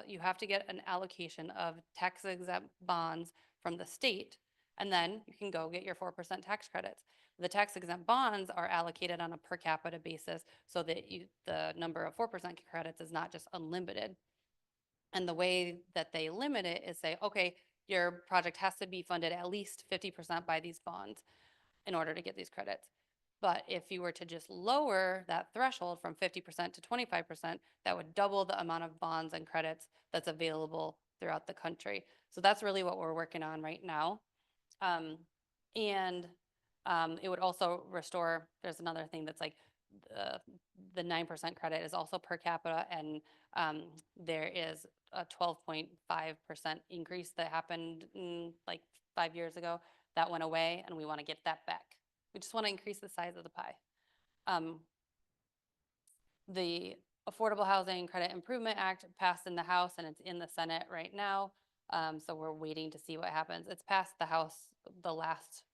you have to get an allocation of tax exempt bonds from the state, and then you can go get your 4% tax credits. The tax exempt bonds are allocated on a per capita basis so that the number of 4% credits is not just unlimited. And the way that they limit it is say, okay, your project has to be funded at least 50% by these bonds in order to get these credits. But if you were to just lower that threshold from 50% to 25%, that would double the amount of bonds and credits that's available throughout the country. So that's really what we're working on right now. It would also restore, there's another thing that's like the 9% credit is also per capita, and there is a 12.5% increase that happened like 5 years ago. That went away, and we want to get that back. We just want to increase the size of the pie. The Affordable Housing Credit Improvement Act passed in the House, and it's in the Senate right now. So we're waiting to see what happens. It's passed the House the last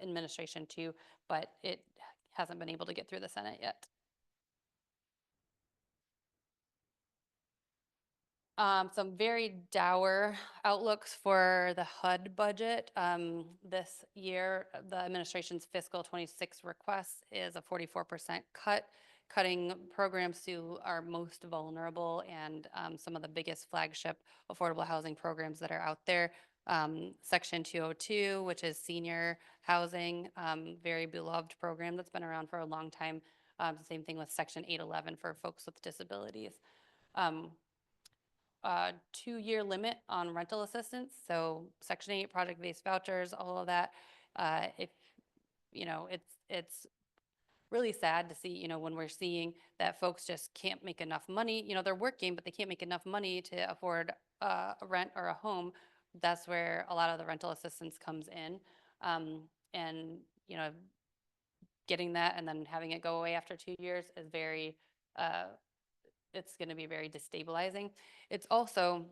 administration too, but it hasn't been able to get through the Senate yet. Some very dour outlooks for the HUD budget. This year, the administration's fiscal 26 request is a 44% cut, cutting programs to our most vulnerable and some of the biggest flagship affordable housing programs that are out there. Section 202, which is senior housing, very beloved program that's been around for a long time. Same thing with Section 811 for folks with disabilities. 2-year limit on rental assistance. So Section 8 project-based vouchers, all of that. If, you know, it's really sad to see, you know, when we're seeing that folks just can't make enough money, you know, they're working, but they can't make enough money to afford a rent or a home. That's where a lot of the rental assistance comes in. And, you know, getting that and then having it go away after 2 years is very, it's going to be very destabilizing. It's also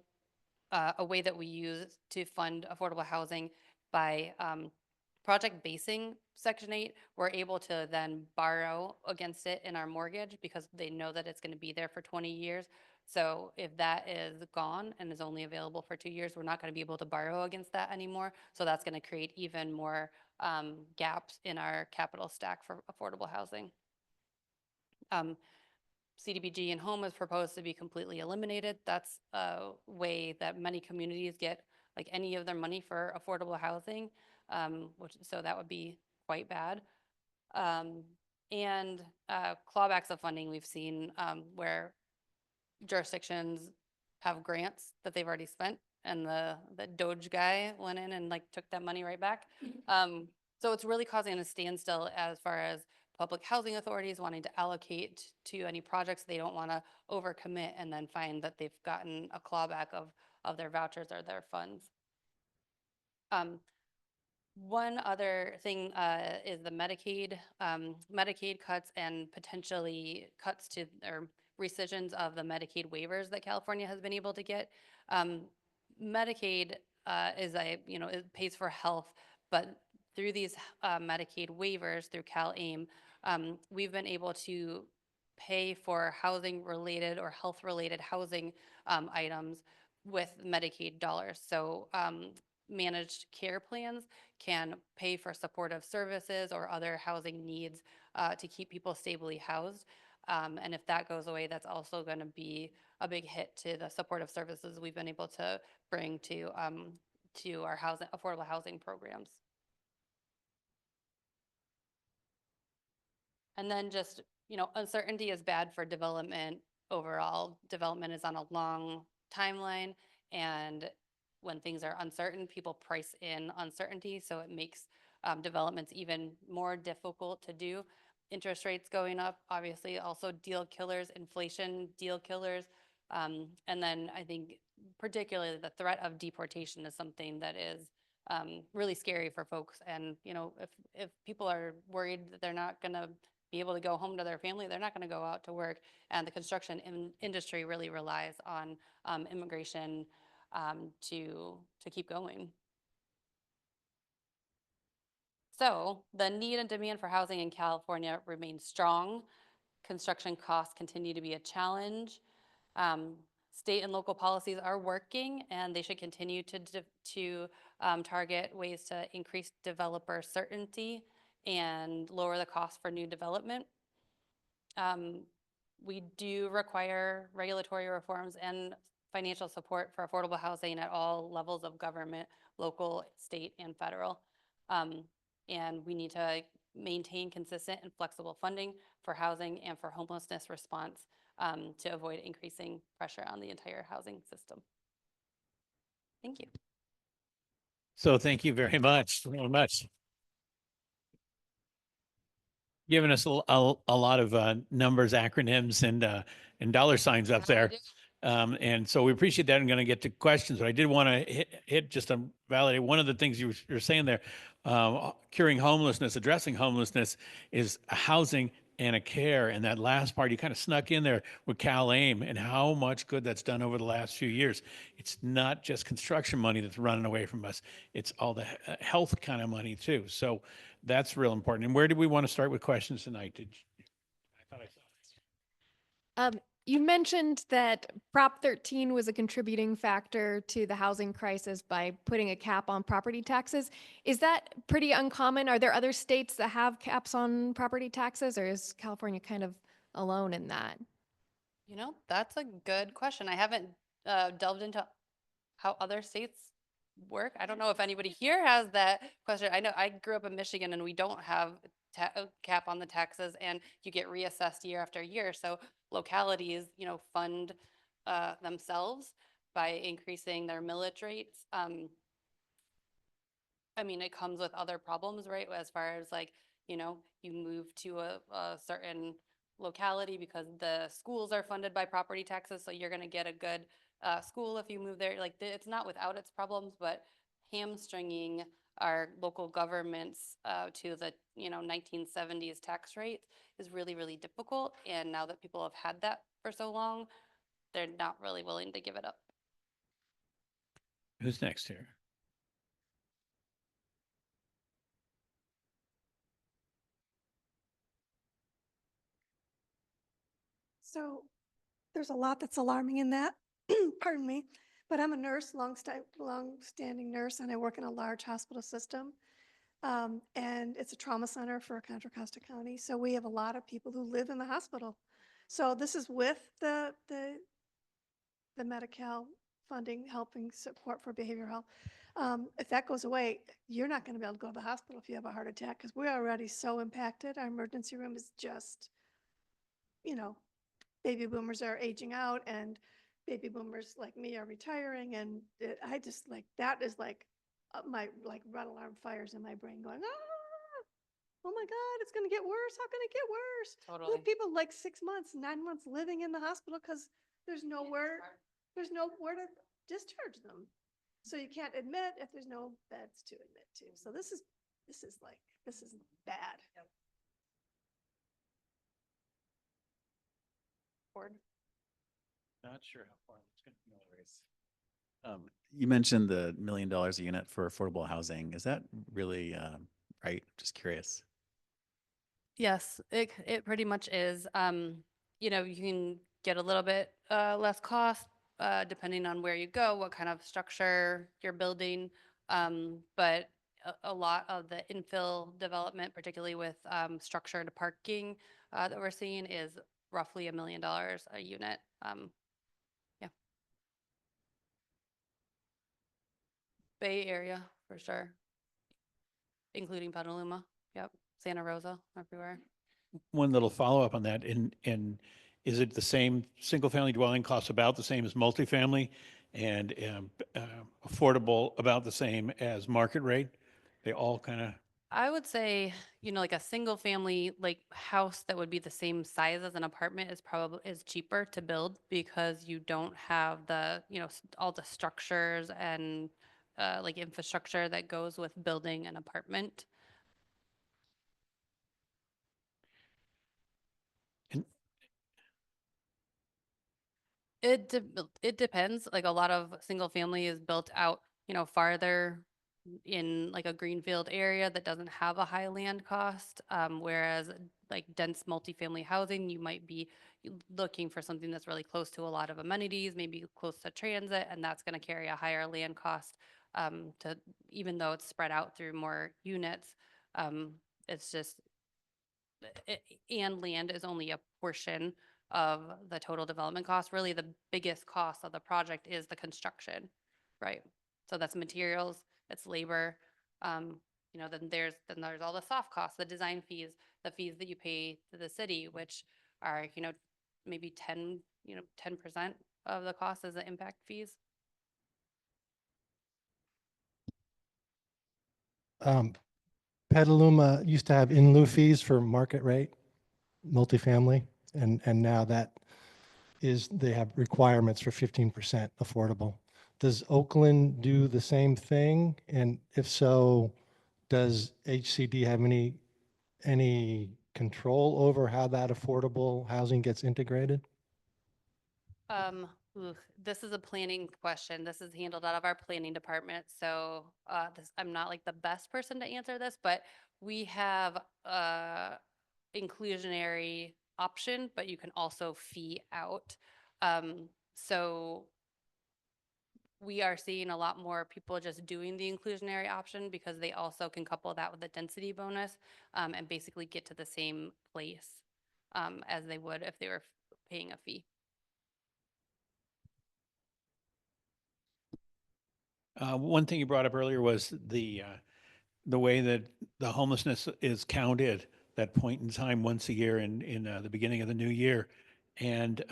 a way that we use to fund affordable housing by project basing Section 8. We're able to then borrow against it in our mortgage because they know that it's going to be there for 20 years. So if that is gone and is only available for 2 years, we're not going to be able to borrow against that anymore. So that's going to create even more gaps in our capital stack for affordable housing. CDBG and home is proposed to be completely eliminated. That's a way that many communities get like any of their money for affordable housing, so that would be quite bad. And clawbacks of funding we've seen where jurisdictions have grants that they've already spent, and the Doge guy went in and like took that money right back. So it's really causing a standstill as far as public housing authorities wanting to allocate to any projects. They don't want to overcommit and then find that they've gotten a clawback of their vouchers or their funds. One other thing is the Medicaid cuts and potentially cuts to or rescissions of the Medicaid waivers that California has been able to get. Medicaid is it pays for health, but through these Medicaid waivers through CalAIM, we've been able to pay for housing related or health related housing items with Medicaid dollars. So managed care plans can pay for supportive services or other housing needs to keep people stably housed. And if that goes away, that's also going to be a big hit to the supportive services we've been able to bring to our affordable housing programs. And then just, uncertainty is bad for development overall. Development is on a long timeline, and when things are uncertain, people price in uncertainty, so it makes developments even more difficult to do. Interest rates going up, obviously, also deal killers, inflation deal killers. And then I think particularly the threat of deportation is something that is really scary for folks. And, if people are worried that they're not going to be able to go home to their family, they're not going to go out to work. And the construction industry really relies on immigration to keep going. So the need and demand for housing in California remains strong. Construction costs continue to be a challenge. State and local policies are working, and they should continue to target ways to increase developer certainty and lower the cost for new development. We do require regulatory reforms and financial support for affordable housing at all levels of government, local, state, and federal. And we need to maintain consistent and flexible funding for housing and for homelessness response to avoid increasing pressure on the entire housing system. Thank you. So thank you very much, Giving us a lot of numbers, acronyms, and dollar signs up there. And so we appreciate that. I'm going to get to questions, but I did want to hit just to validate one of the things you're saying there. Curing homelessness, addressing homelessness is a housing and a care. And that last part, you kind of snuck in there with CalAIM and how much good that's done over the last few years. It's not just construction money that's running away from us. It's all the health kind of money too. So that's real important. And where do we want to start with questions tonight? I thought I saw. You mentioned that Prop 13 was a contributing factor to the housing crisis by putting a cap on property taxes. Is that pretty uncommon? Are there other states that have caps on property taxes, or is California kind of alone in that? That's a good question. I haven't delved into how other states work. I don't know if anybody here has that question. I know I grew up in Michigan and we don't have a cap on the taxes, and you get reassessed year after year. So localities, fund themselves by increasing their millage rates. I mean, it comes with other problems, right? As far as you move to a certain locality because the schools are funded by property taxes. So you're going to get a good school if you move there. It's not without its problems, but hamstringing our local governments to the 1970s tax rates is really, really difficult. And now that people have had that for so long, they're not really willing to give it up. Who's next here? So there's a lot that's alarming in that, pardon me, but I'm a nurse, long-standing nurse, and I work in a large hospital system. And it's a trauma center for Contra Costa County. So we have a lot of people who live in the hospital. So this is with the Medi-Cal funding, helping support for behavioral health. If that goes away, you're not going to be able to go to the hospital if you have a heart attack, because we're already so impacted. Our emergency room is just, baby boomers are aging out, and baby boomers like me are retiring. And that is my red alarm fires in my brain going, ah! oh my God, it's going to get worse. How can it get worse? We Totally. have people like 6 months, 9 months living in the hospital because there's nowhere to discharge them. So you can't admit if there's no beds to admit to. So this is bad. Board. Not sure how far it's going to go. You mentioned the $1 million a unit for affordable housing. Is that really right? Just curious. Yes, it pretty much is. You know, you can get a little bit less cost depending on where you go, what kind of structure you're building. But a lot of the infill development, particularly with structured parking that we're seeing, is roughly $1 million a unit. Yeah. Bay Area for sure, including Petaluma. Yep. Santa Rosa, everywhere. One little follow-up on that, is it the same, single-family dwelling costs about the same as multifamily and affordable about the same as market rate? They all kind of, I would say, you know, like a single family like house that would be the same size as an apartment is cheaper to build because you don't have the, you know, all the structures and like infrastructure that goes with building an apartment. and It depends. Like a lot of single family is built out, you know, farther in like a greenfield area that doesn't have a high land cost. Whereas like dense multifamily housing, you might be looking for something that's really close to a lot of amenities, maybe close to transit, and that's going to carry a higher land cost. To even though it's spread out through more units, it's just and land is only a portion of the total development cost. Really, the biggest cost of the project is the construction, right? So that's materials, it's labor. You know, then there's all the soft costs, the design fees, the fees that you pay to the city, which are, you know, maybe 10% of the cost is the impact fees. Petaluma used to have in lieu fees for market rate multifamily, and now they have requirements for 15% affordable. Does Oakland do the same thing? And if so, does HCD have any control over how that affordable housing gets integrated? This is a planning question. This is handled out of our planning department. So I'm not like the best person to answer this, but we have inclusionary option, but you can also fee out. So we are seeing a lot more people just doing the inclusionary option because they also can couple that with a density bonus and basically get to the same place as they would if they were paying a fee. one thing you brought up earlier was the way that the homelessness is counted, that point in time once a year in the beginning of the new year. And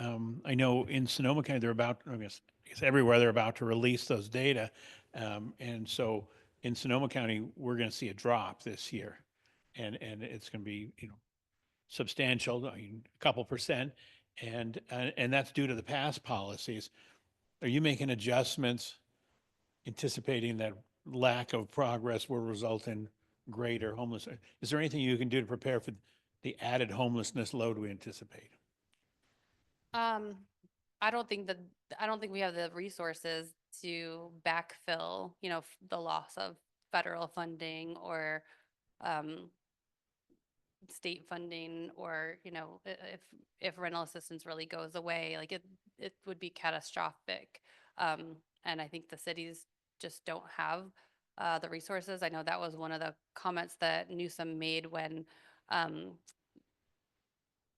I know in Sonoma County, I guess everywhere, they're about to release those data. And so in Sonoma County, we're going to see a drop this year. And it's going to be, you know, substantial, I mean, a couple percent. And that's due to the past policies. Are you making adjustments anticipating that lack of progress will result in greater homelessness? Is there anything you can do to prepare for the added homelessness load we anticipate? Um, I don't think we have the resources to backfill, you know, the loss of federal funding or state funding, or, you know, if rental assistance really goes away, like it would be catastrophic. And I think the cities just don't have the resources. I know that was one of the comments that Newsom made when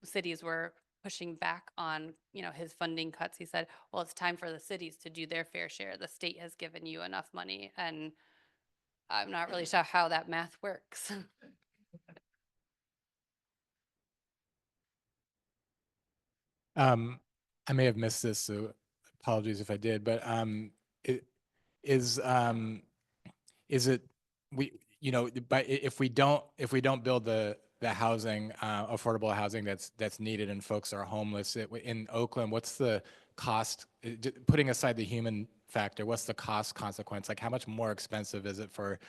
cities were pushing back on, you know, his funding cuts. He said, well, it's time for the cities to do their fair share. The state has given you enough money. And I'm not really sure how that math works. I may have missed this, so apologies if I did, but it is it you know, but if we don't build the housing, affordable housing that's needed and folks are homeless in Oakland, what's the cost, putting aside the human factor, what's the cost consequence? Like how much more expensive is it for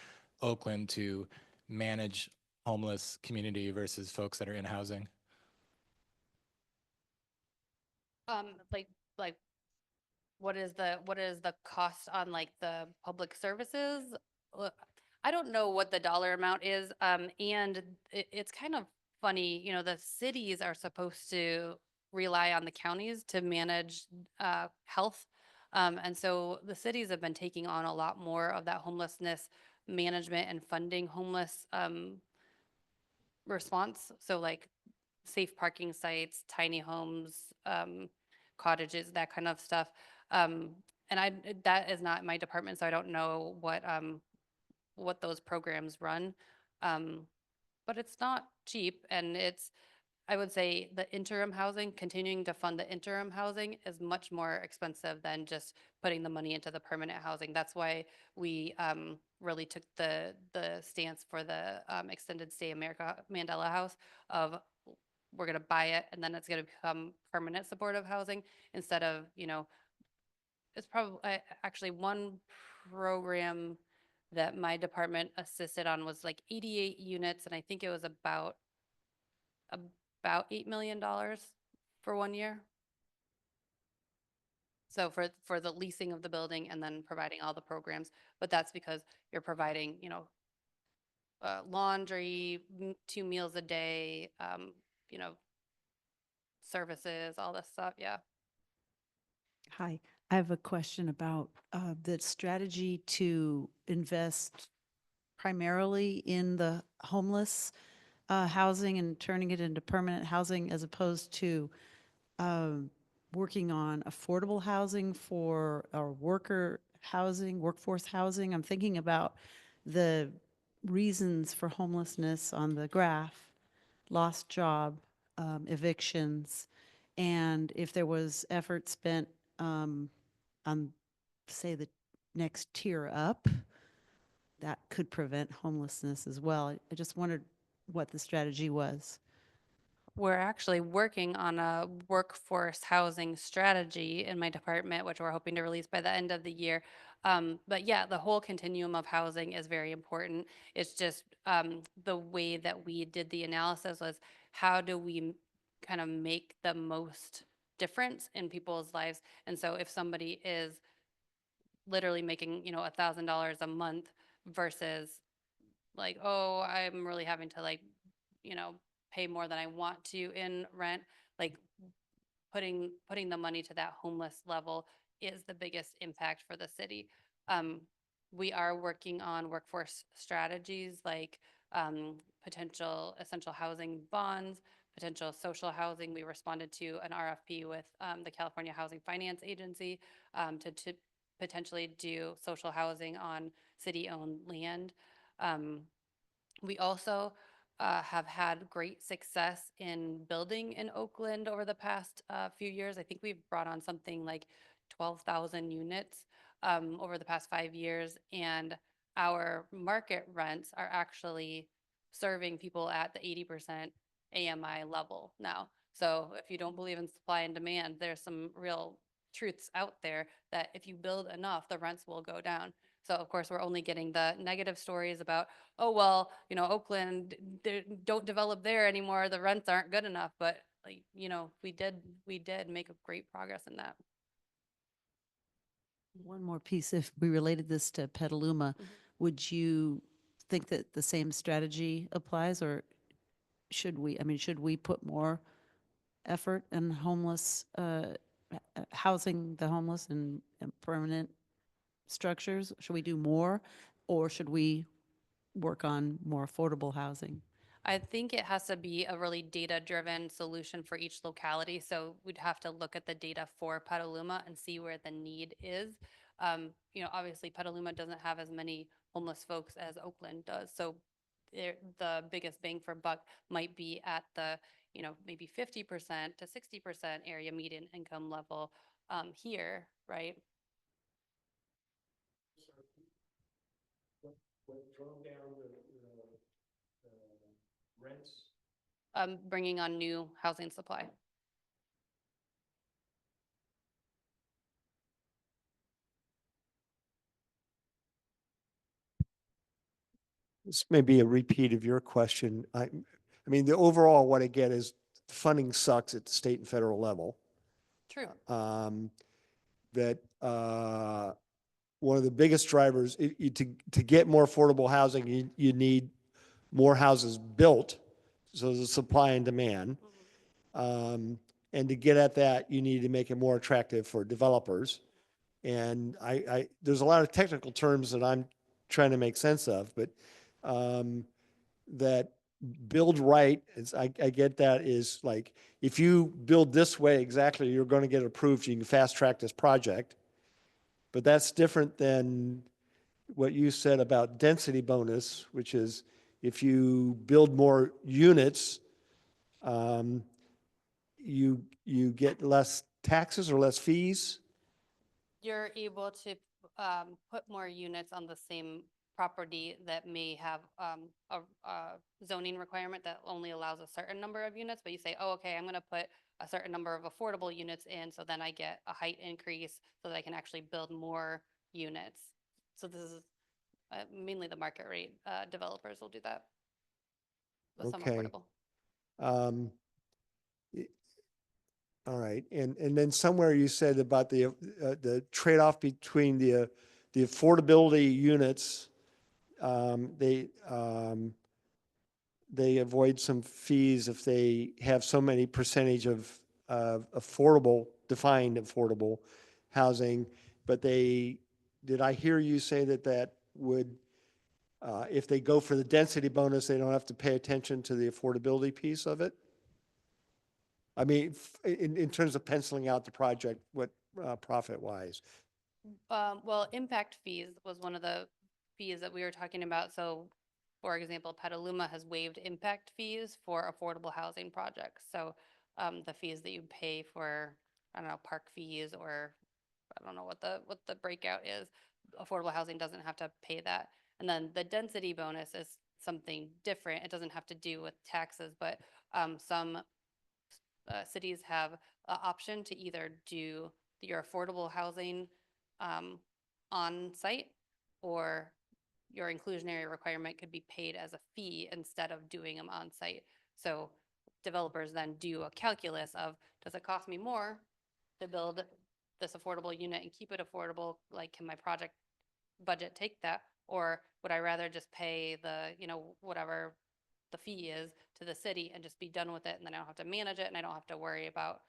Oakland to manage homeless community versus folks that are in housing? Like, like, what is the cost on like the public services? I don't know what the dollar amount is. And it's kind of funny, you know, the cities are supposed to rely on the counties to manage health. And so the cities have been taking on a lot more of that homelessness management and funding homeless response. So like safe parking sites, tiny homes, cottages, that kind of stuff. Um, and that is not my department, so I don't know what those programs run. Um, but it's not cheap, and I would say the interim housing, continuing to fund the interim housing is much more expensive than just putting the money into the permanent housing. That's why we really took the stance for the extended stay America Mandela House of we're going to buy it and then it's going to become permanent supportive housing instead of, you know, it's probably actually one program that my department assisted on was like 88 units. And I think it was about $8 million for 1 year. So for the leasing of the building and then providing all the programs, but that's because you're providing, you know, laundry, 2 meals a day, you know, services, all this stuff. Yeah. Hi, I have a question about the strategy to invest primarily in the homeless housing and turning it into permanent housing as opposed to working on affordable housing for our worker housing, workforce housing. I'm thinking about the reasons for homelessness on the graph, lost job, evictions, and if there was effort spent on, say, the next tier up, that could prevent homelessness as well. I just wondered what the strategy was. We're actually working on a workforce housing strategy in my department, which we're hoping to release by the end of the year. But yeah, the whole continuum of housing is very important. It's just the way that we did the analysis was how do we kind of make the most difference in people's lives? And so if somebody is literally making, you know, $1,000 a month versus like, oh, I'm really having to like, you know, pay more than I want to in rent, like putting the money to that homeless level is the biggest impact for the city. We are working on workforce strategies like potential essential housing bonds, potential social housing. We responded to an RFP with the California Housing Finance Agency to potentially do social housing on city-owned land. We also have had great success in building in Oakland over the past few years. I think we've brought on something like 12,000 units over the past 5 years, and our market rents are actually serving people at the 80% AMI level now. So if you don't believe in supply and demand, there's some real truths out there that if you build enough, the rents will go down. So of course, we're only getting the negative stories about, oh, well, you know, Oakland, don't develop there anymore. The rents aren't good enough. But like, you know, we did make a great progress in that. One more piece, if we related this to Petaluma, would you think that the same strategy applies, or should we, I mean, should we put more effort in homeless, housing the homeless and permanent structures? Should we do more, or should we work on more affordable housing? I think it has to be a really data-driven solution for each locality. So we'd have to look at the data for Petaluma and see where the need is. You know, obviously Petaluma doesn't have as many homeless folks as Oakland does. So the biggest bang for buck might be at the, you know, maybe 50% to 60% area median income level here, right? what drove down the rents? Bringing on new housing supply. This may be a repeat of your question. I mean, the overall, what I get is funding sucks at the state and federal level. True. That one of the biggest drivers, to get more affordable housing, you need more houses built. So there's a supply and demand. And to get at that, you need to make it more attractive for developers. And there's a lot of technical terms that I'm trying to make sense of, but that build right, I get that is like, if you build this way exactly, you're going to get approved, you can fast track this project. But that's different than what you said about density bonus, which is if you build more units, you get less taxes or less fees. You're able to put more units on the same property that may have a zoning requirement that only allows a certain number of units, but you say, oh, okay, I'm going to put a certain number of affordable units in, so then I get a height increase so that I can actually build more units. So this is mainly the market rate. Developers will do that. With some Okay. affordable. All right, and then somewhere you said about the trade-off between the affordability units, they avoid some fees if they have so many percentage of affordable, defined affordable housing, but did I hear you say that would, if they go for the density bonus, they don't have to pay attention to the affordability piece of it? I mean, in terms of penciling out the project, what profit-wise? Well, impact fees was one of the fees that we were talking about. So, for example, Petaluma has waived impact fees for affordable housing projects. So, the fees that you pay for, I don't know, park fees, or I don't know what the breakout is. Affordable housing doesn't have to pay that. And then the density bonus is something different. It doesn't have to do with taxes, but some cities have an option to either do your affordable housing on site, or your inclusionary requirement could be paid as a fee instead of doing them on site. So developers then do a calculus of, does it cost me more to build this affordable unit and keep it affordable? Like, can my project budget take that? Or would I rather just pay the, whatever the fee is to the city and just be done with it, and then I don't have to manage it and I don't have to worry about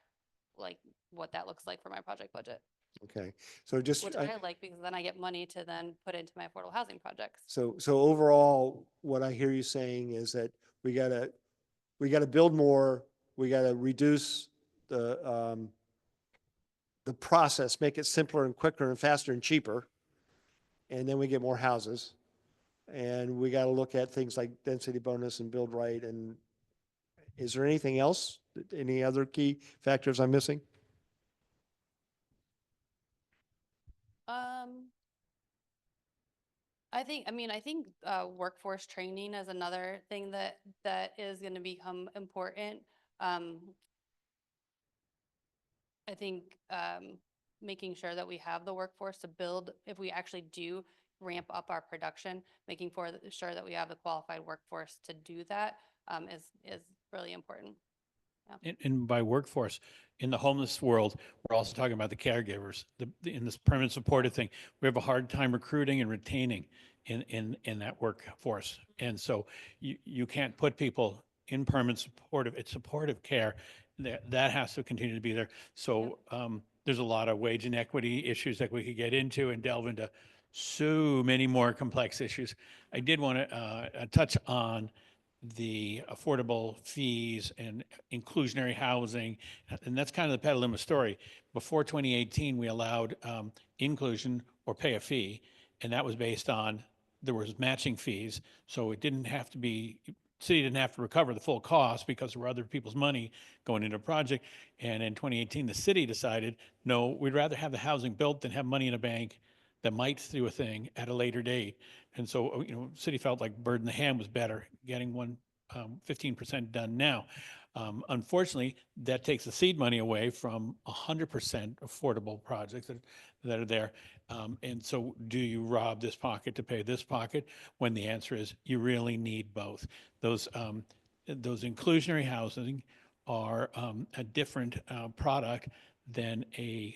like what that looks like for my project budget. Okay, so just Which I like, because then I get money to then put into my affordable housing projects. so overall, what I hear you saying is that we gotta build more, we gotta reduce the process, make it simpler and quicker and faster and cheaper, and then we get more houses. And we got to look at things like density bonus and build right. And is there anything else? Any other key factors I'm missing? I think workforce training is another thing that is going to become important. I think making sure that we have the workforce to build, if we actually do ramp up our production, making sure that we have the qualified workforce to do that is really important. Yeah. And by workforce, in the homeless world, we're also talking about the caregivers. In this permanent supportive thing, we have a hard time recruiting and retaining in that workforce. And so you can't put people in permanent supportive. It's supportive care. That has to continue to be there. So there's a lot of wage inequity issues that we could get into and delve into so many more complex issues. I did want to touch on the affordable fees and inclusionary housing, and that's kind of the Petaluma story. Before 2018, we allowed inclusion or pay a fee, and that was based on, there was matching fees, so it didn't have to be, city didn't have to recover the full cost because there were other people's money going into a project. And in 2018, the city decided, no, we'd rather have the housing built than have money in a bank that might do a thing at a later date. And so, city felt like bird in the hand was better, getting 15% done now. Unfortunately, that takes the seed money away from 100% affordable projects that are there. And so do you rob this pocket to pay this pocket? When the answer is you really need both. Those inclusionary housing are a different product than a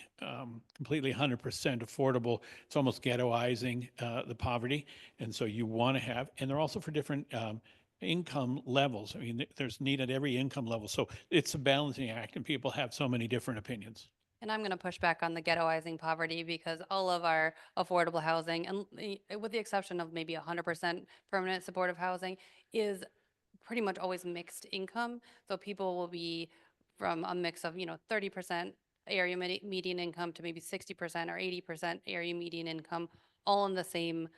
completely 100% affordable. It's almost ghettoizing the poverty. And so you want to have, and they're also for different income levels. I mean, there's need at every income level. So it's a balancing act, and people have so many different opinions. And I'm going to push back on the ghettoizing poverty because all of our affordable housing, and with the exception of maybe 100% permanent supportive housing, is pretty much always mixed income. So people will be from a mix of, 30% area median income to maybe 60% or 80% area median income, all in the same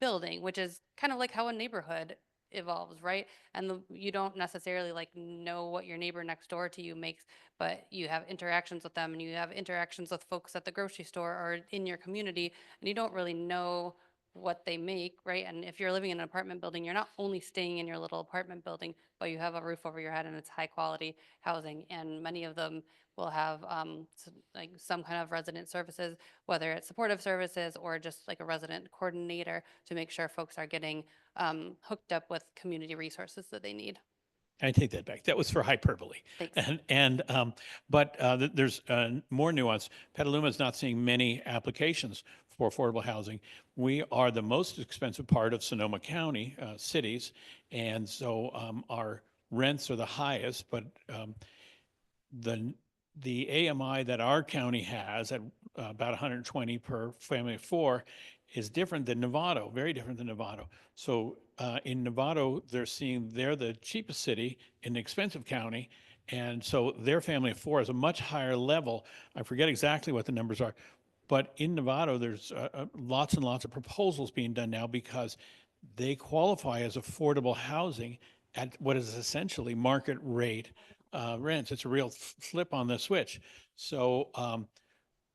building, which is kind of like how a neighborhood evolves, right? And you don't necessarily like know what your neighbor next door to you makes, but you have interactions with them and you have interactions with folks at the grocery store or in your community, and you don't really know what they make, right? And if you're living in an apartment building, you're not only staying in your little apartment building, but you have a roof over your head and it's high quality housing. And many of them will have like some kind of resident services, whether it's supportive services or just like a resident coordinator to make sure folks are getting hooked up with community resources that they need. I take that back. That was for hyperbole. Thanks. But there's more nuance. Petaluma is not seeing many applications for affordable housing. We are the most expensive part of Sonoma County cities, and so our rents are the highest. But the AMI that our county has at about 120 per family of four is different than Novato, very different than Novato. So in Novato, they're the cheapest city in the expensive county. And so their family of four is a much higher level. I forget exactly what the numbers are, but in Novato, there's lots and lots of proposals being done now because they qualify as affordable housing at what is essentially market rate rents. It's a real flip on the switch. So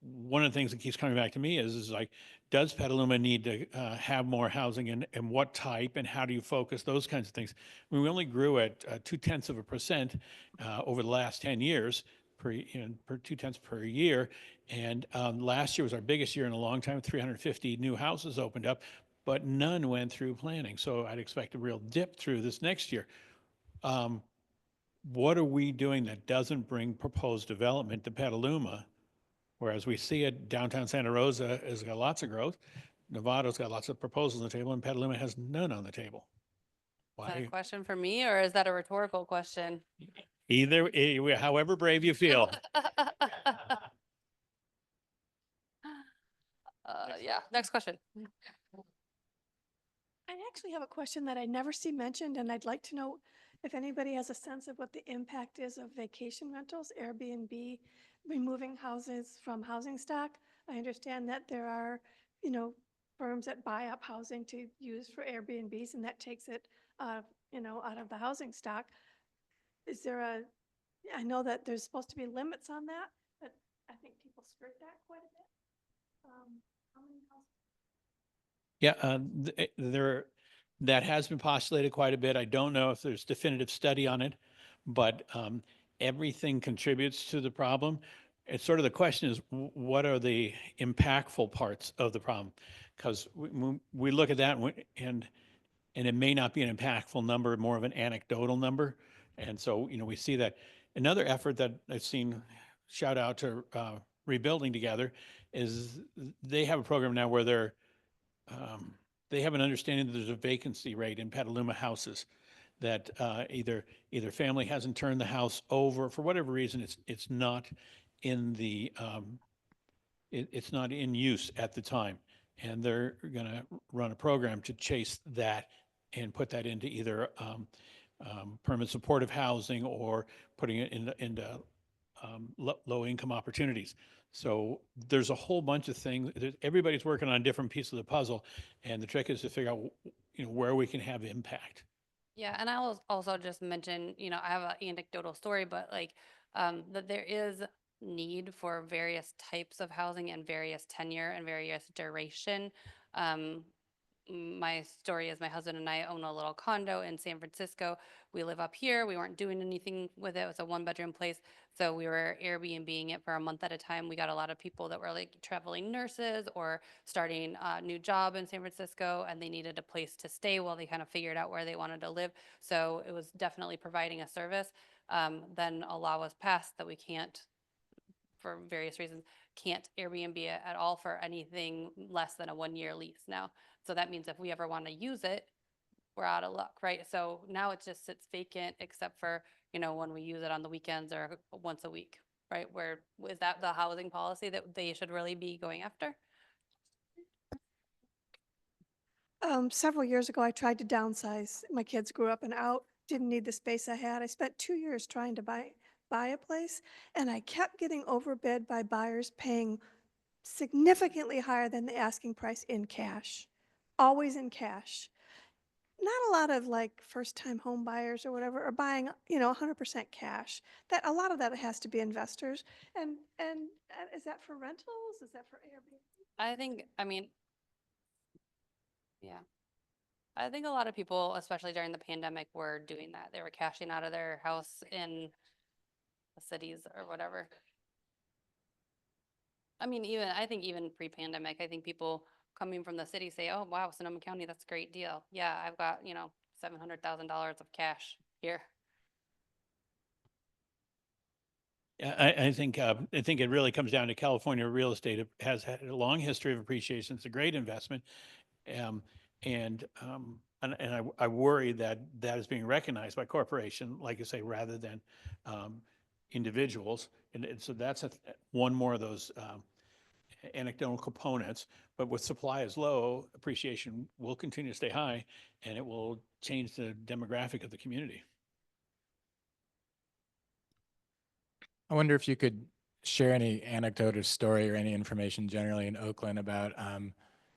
one of the things that keeps coming back to me is like, does Petaluma need to have more housing, and what type, and how do you focus, those kinds of things? I mean, we only grew at 0.2% over the last 10 years, per 0.2 per year. And last year was our biggest year in a long time. 350 new houses opened up, but none went through planning. So I'd expect a real dip through this next year. What are we doing that doesn't bring proposed development to Petaluma? Whereas we see it, downtown Santa Rosa has got lots of growth. Novato's got lots of proposals on the table, and Petaluma has none on the table. Is that a Why? question for me, or is that a rhetorical question? Either, however brave you feel. Yeah, next question. I actually have a question that I never see mentioned, and I'd like to know if anybody has a sense of what the impact is of vacation rentals, Airbnb, removing houses from housing stock. I understand that there are, firms that buy up housing to use for Airbnbs, and that takes it, out of the housing stock. Is there I know that there's supposed to be limits on that, but I think people skirt that quite a bit. How many houses? Yeah, that has been postulated quite a bit. I don't know if there's definitive study on it, but everything contributes to the problem. It's sort of the question is, what are the impactful parts of the problem? Because we look at that and it may not be an impactful number, more of an anecdotal number. And so, we see that. Another effort that I've seen, shout out to Rebuilding Together, is they have a program now where they have an understanding that there's a vacancy rate in Petaluma houses, that either family hasn't turned the house over for whatever reason, it's not in the it's not in use at the time, and they're going to run a program to chase that and put that into either permanent supportive housing or putting it into low income opportunities. So there's a whole bunch of things. Everybody's working on a different piece of the puzzle, and the trick is to figure out where we can have impact. Yeah, and I'll also just mention, I have an anecdotal story, but like that there is need for various types of housing and various tenure and various duration. Um, my story is my husband and I own a little condo in San Francisco. We live up here. We weren't doing anything with it. It was a 1-bedroom place. So we were Airbnb-ing it for a month at a time. We got a lot of people that were like traveling nurses or starting a new job in San Francisco, and they needed a place to stay while they kind of figured out where they wanted to live. So it was definitely providing a service. Then a law was passed that we can't, for various reasons, can't Airbnb it at all for anything less than a 1-year lease now. So that means if we ever want to use it, we're out of luck, right? So now it just sits vacant except for, when we use it on the weekends or once a week, right? Where is that the housing policy that they should really be going after? Several years ago, I tried to downsize. My kids grew up and out, didn't need the space I had. I spent 2 years trying to buy a place, and I kept getting overbid by buyers paying significantly higher than the asking price in cash, always in cash. Not a lot of like first-time home buyers or whatever are buying, 100% cash. That a lot of that has to be investors. And is that for rentals? Is that for Airbnb? Yeah. I think a lot of people, especially during the pandemic, were doing that. They were cashing out of their house in the cities or whatever. I think even pre-pandemic, I think people coming from the city say, oh, wow, Sonoma County, that's a great deal. Yeah, I've got, $700,000 of cash here. Yeah, I think it really comes down to California real estate. It has had a long history of appreciation. It's a great investment. And I worry that is being recognized by corporation, like I say, rather than individuals. And so that's one more of those anecdotal components. But with supply is low, appreciation will continue to stay high, and it will change the demographic of the community. I wonder if you could share any anecdote or story or any information generally in Oakland about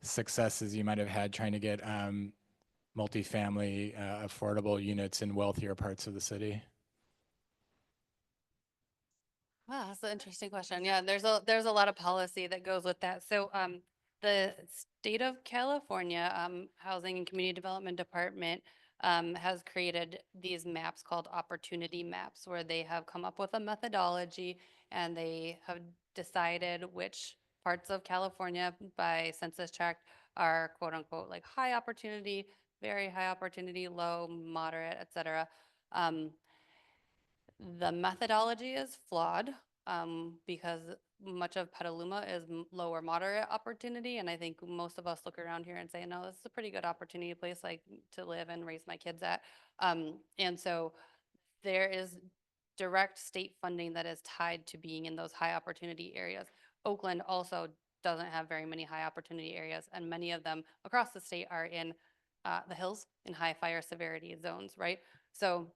successes you might have had trying to get multifamily affordable units in wealthier parts of the city. Wow, that's an interesting question. Yeah, there's a lot of policy that goes with that. So the state of California Housing and Community Development Department has created these maps called opportunity maps, where they have come up with a methodology and they have decided which parts of California by census tract are quote unquote like high opportunity, very high opportunity, low, moderate, etc. The methodology is flawed because much of Petaluma is lower moderate opportunity. And I think most of us look around here and say, no, this is a pretty good opportunity place like to live and raise my kids at. And so there is direct state funding that is tied to being in those high opportunity areas. Oakland also doesn't have very many high opportunity areas, and many of them across the state are in the hills in high fire severity zones, right? So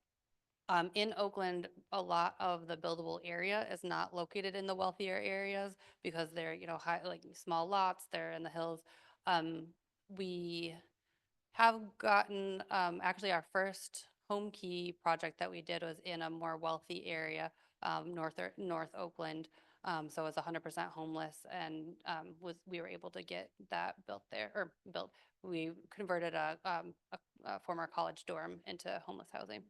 in Oakland, a lot of the buildable area is not located in the wealthier areas because they're, high, like small lots, they're in the hills. We have gotten, actually our first home key project that we did was in a more wealthy area, North Oakland. So it was 100% homeless, and we were able to get that built there, or built. We converted a former college dorm into homeless housing.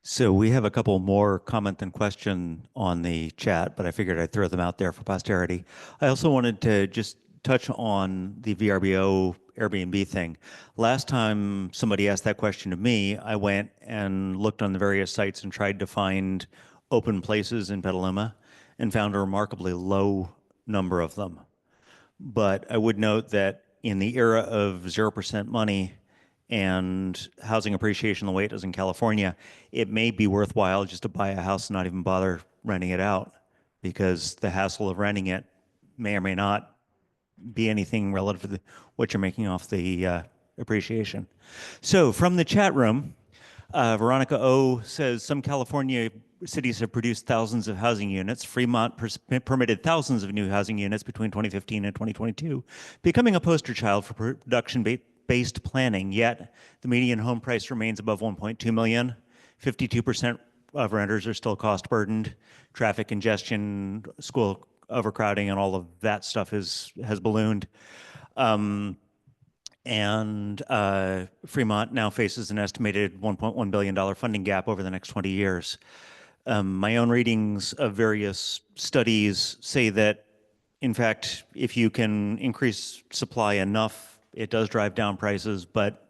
So we have a couple more comment and question on the chat, but I figured I'd throw them out there for posterity. I also wanted to just touch on the VRBO Airbnb thing. Last time somebody asked that question to me, I went and looked on the various sites and tried to find open places in Petaluma and found a remarkably low number of them. But I would note that in the era of 0% money and housing appreciation the way it is in California, it may be worthwhile just to buy a house and not even bother renting it out, because the hassle of renting it may or may not be anything relative to what you're making off the appreciation. So from the chat room, Veronica O says some California cities have produced thousands of housing units. Fremont permitted thousands of new housing units between 2015 and 2022, becoming a poster child for production-based planning. Yet the median home price remains above 1.2 million. 52% of renters are still cost burdened. Traffic congestion, school overcrowding, and all of that stuff has ballooned. And Fremont now faces an estimated $1.1 billion funding gap over the next 20 years. My own readings of various studies say that, in fact, if you can increase supply enough, it does drive down prices, but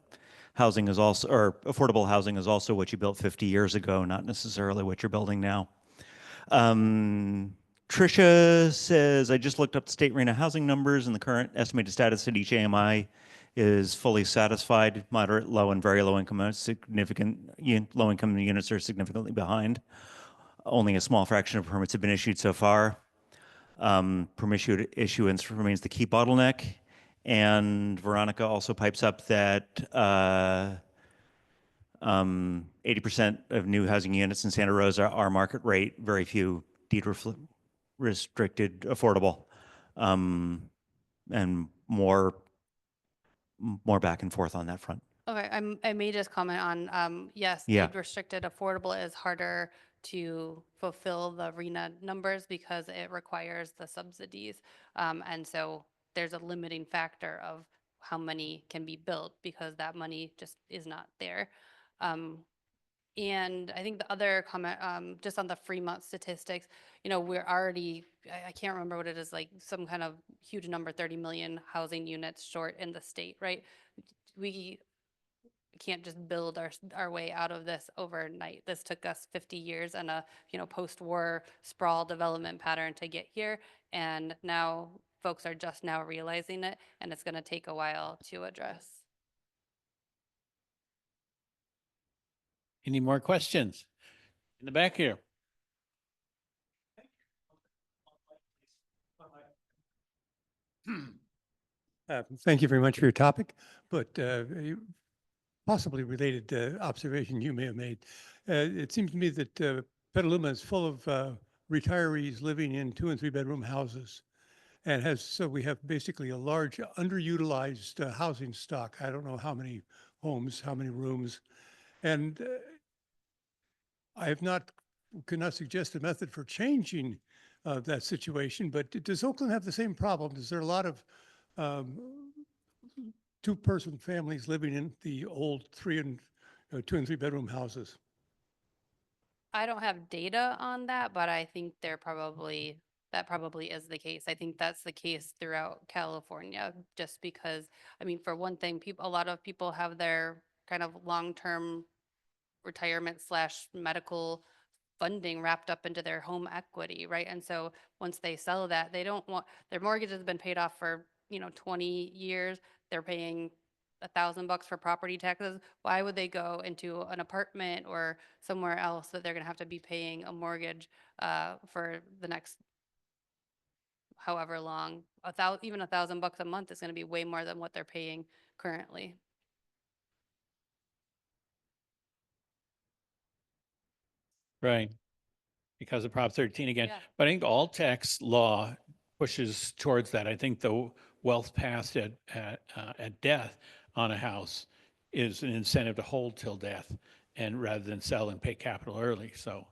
housing is also, or affordable housing is also what you built 50 years ago, not necessarily what you're building now. Tricia says, I just looked up the state RENA housing numbers and the current estimated status at each AMI is fully satisfied. Moderate, low, and very low income low income units are significantly behind. Only a small fraction of permits have been issued so far. Permit issuance remains the key bottleneck. And Veronica also pipes up that 80% of new housing units in Santa Rosa are market rate, very few deed restricted affordable, and more back and forth on that front. Okay, I may just comment on, yes, Yeah. deed restricted affordable is harder to fulfill the RENA numbers because it requires the subsidies. And so there's a limiting factor of how many can be built because that money just is not there. And I think the other comment, just on the Fremont statistics, we're already, I can't remember what it is, like some kind of huge number, 30 million housing units short in the state, right? We can't just build our way out of this overnight. This took us 50 years and a post-war sprawl development pattern to get here, and now folks are just now realizing it, and it's going to take a while to address. Any more questions? In the back here. Thank you very much for your topic, but possibly related observation you may have made. It seems to me that Petaluma is full of retirees living in 2 and 3 bedroom houses, and so we have basically a large underutilized housing stock. I don't know how many homes, how many rooms, and I could not suggest a method for changing that situation. But does Oakland have the same problem? Is there a lot of 2-person families living in the old 2 and 3 bedroom houses? I don't have data on that, but I think that probably is the case. I think that's the case throughout California, just because, I mean, for one thing, a lot of people have their kind of long-term retirement / medical funding wrapped up into their home equity, right? And so once they sell that, they don't want, their mortgage has been paid off for 20 years. They're paying $1,000 for property taxes. Why would they go into an apartment or somewhere else that they're going to have to be paying a mortgage for the next however long? Even $1,000 a month is going to be way more than what they're paying currently. Right. Because of Prop 13 again. Yeah. But I think all tax law pushes towards that. I think the wealth passed at death on a house is an incentive to hold till death, and rather than sell and pay capital early. So,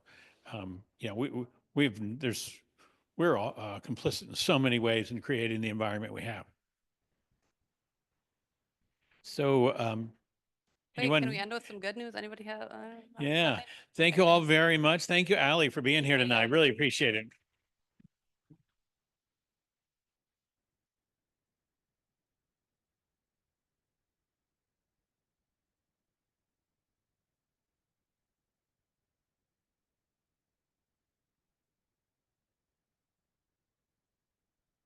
we're all complicit in so many ways in creating the environment we have. So, Wait, anyone? can we end with some good news? Anybody have? Yeah. Thank you all very much. Thank you, Ali, for being here tonight. Really appreciate it.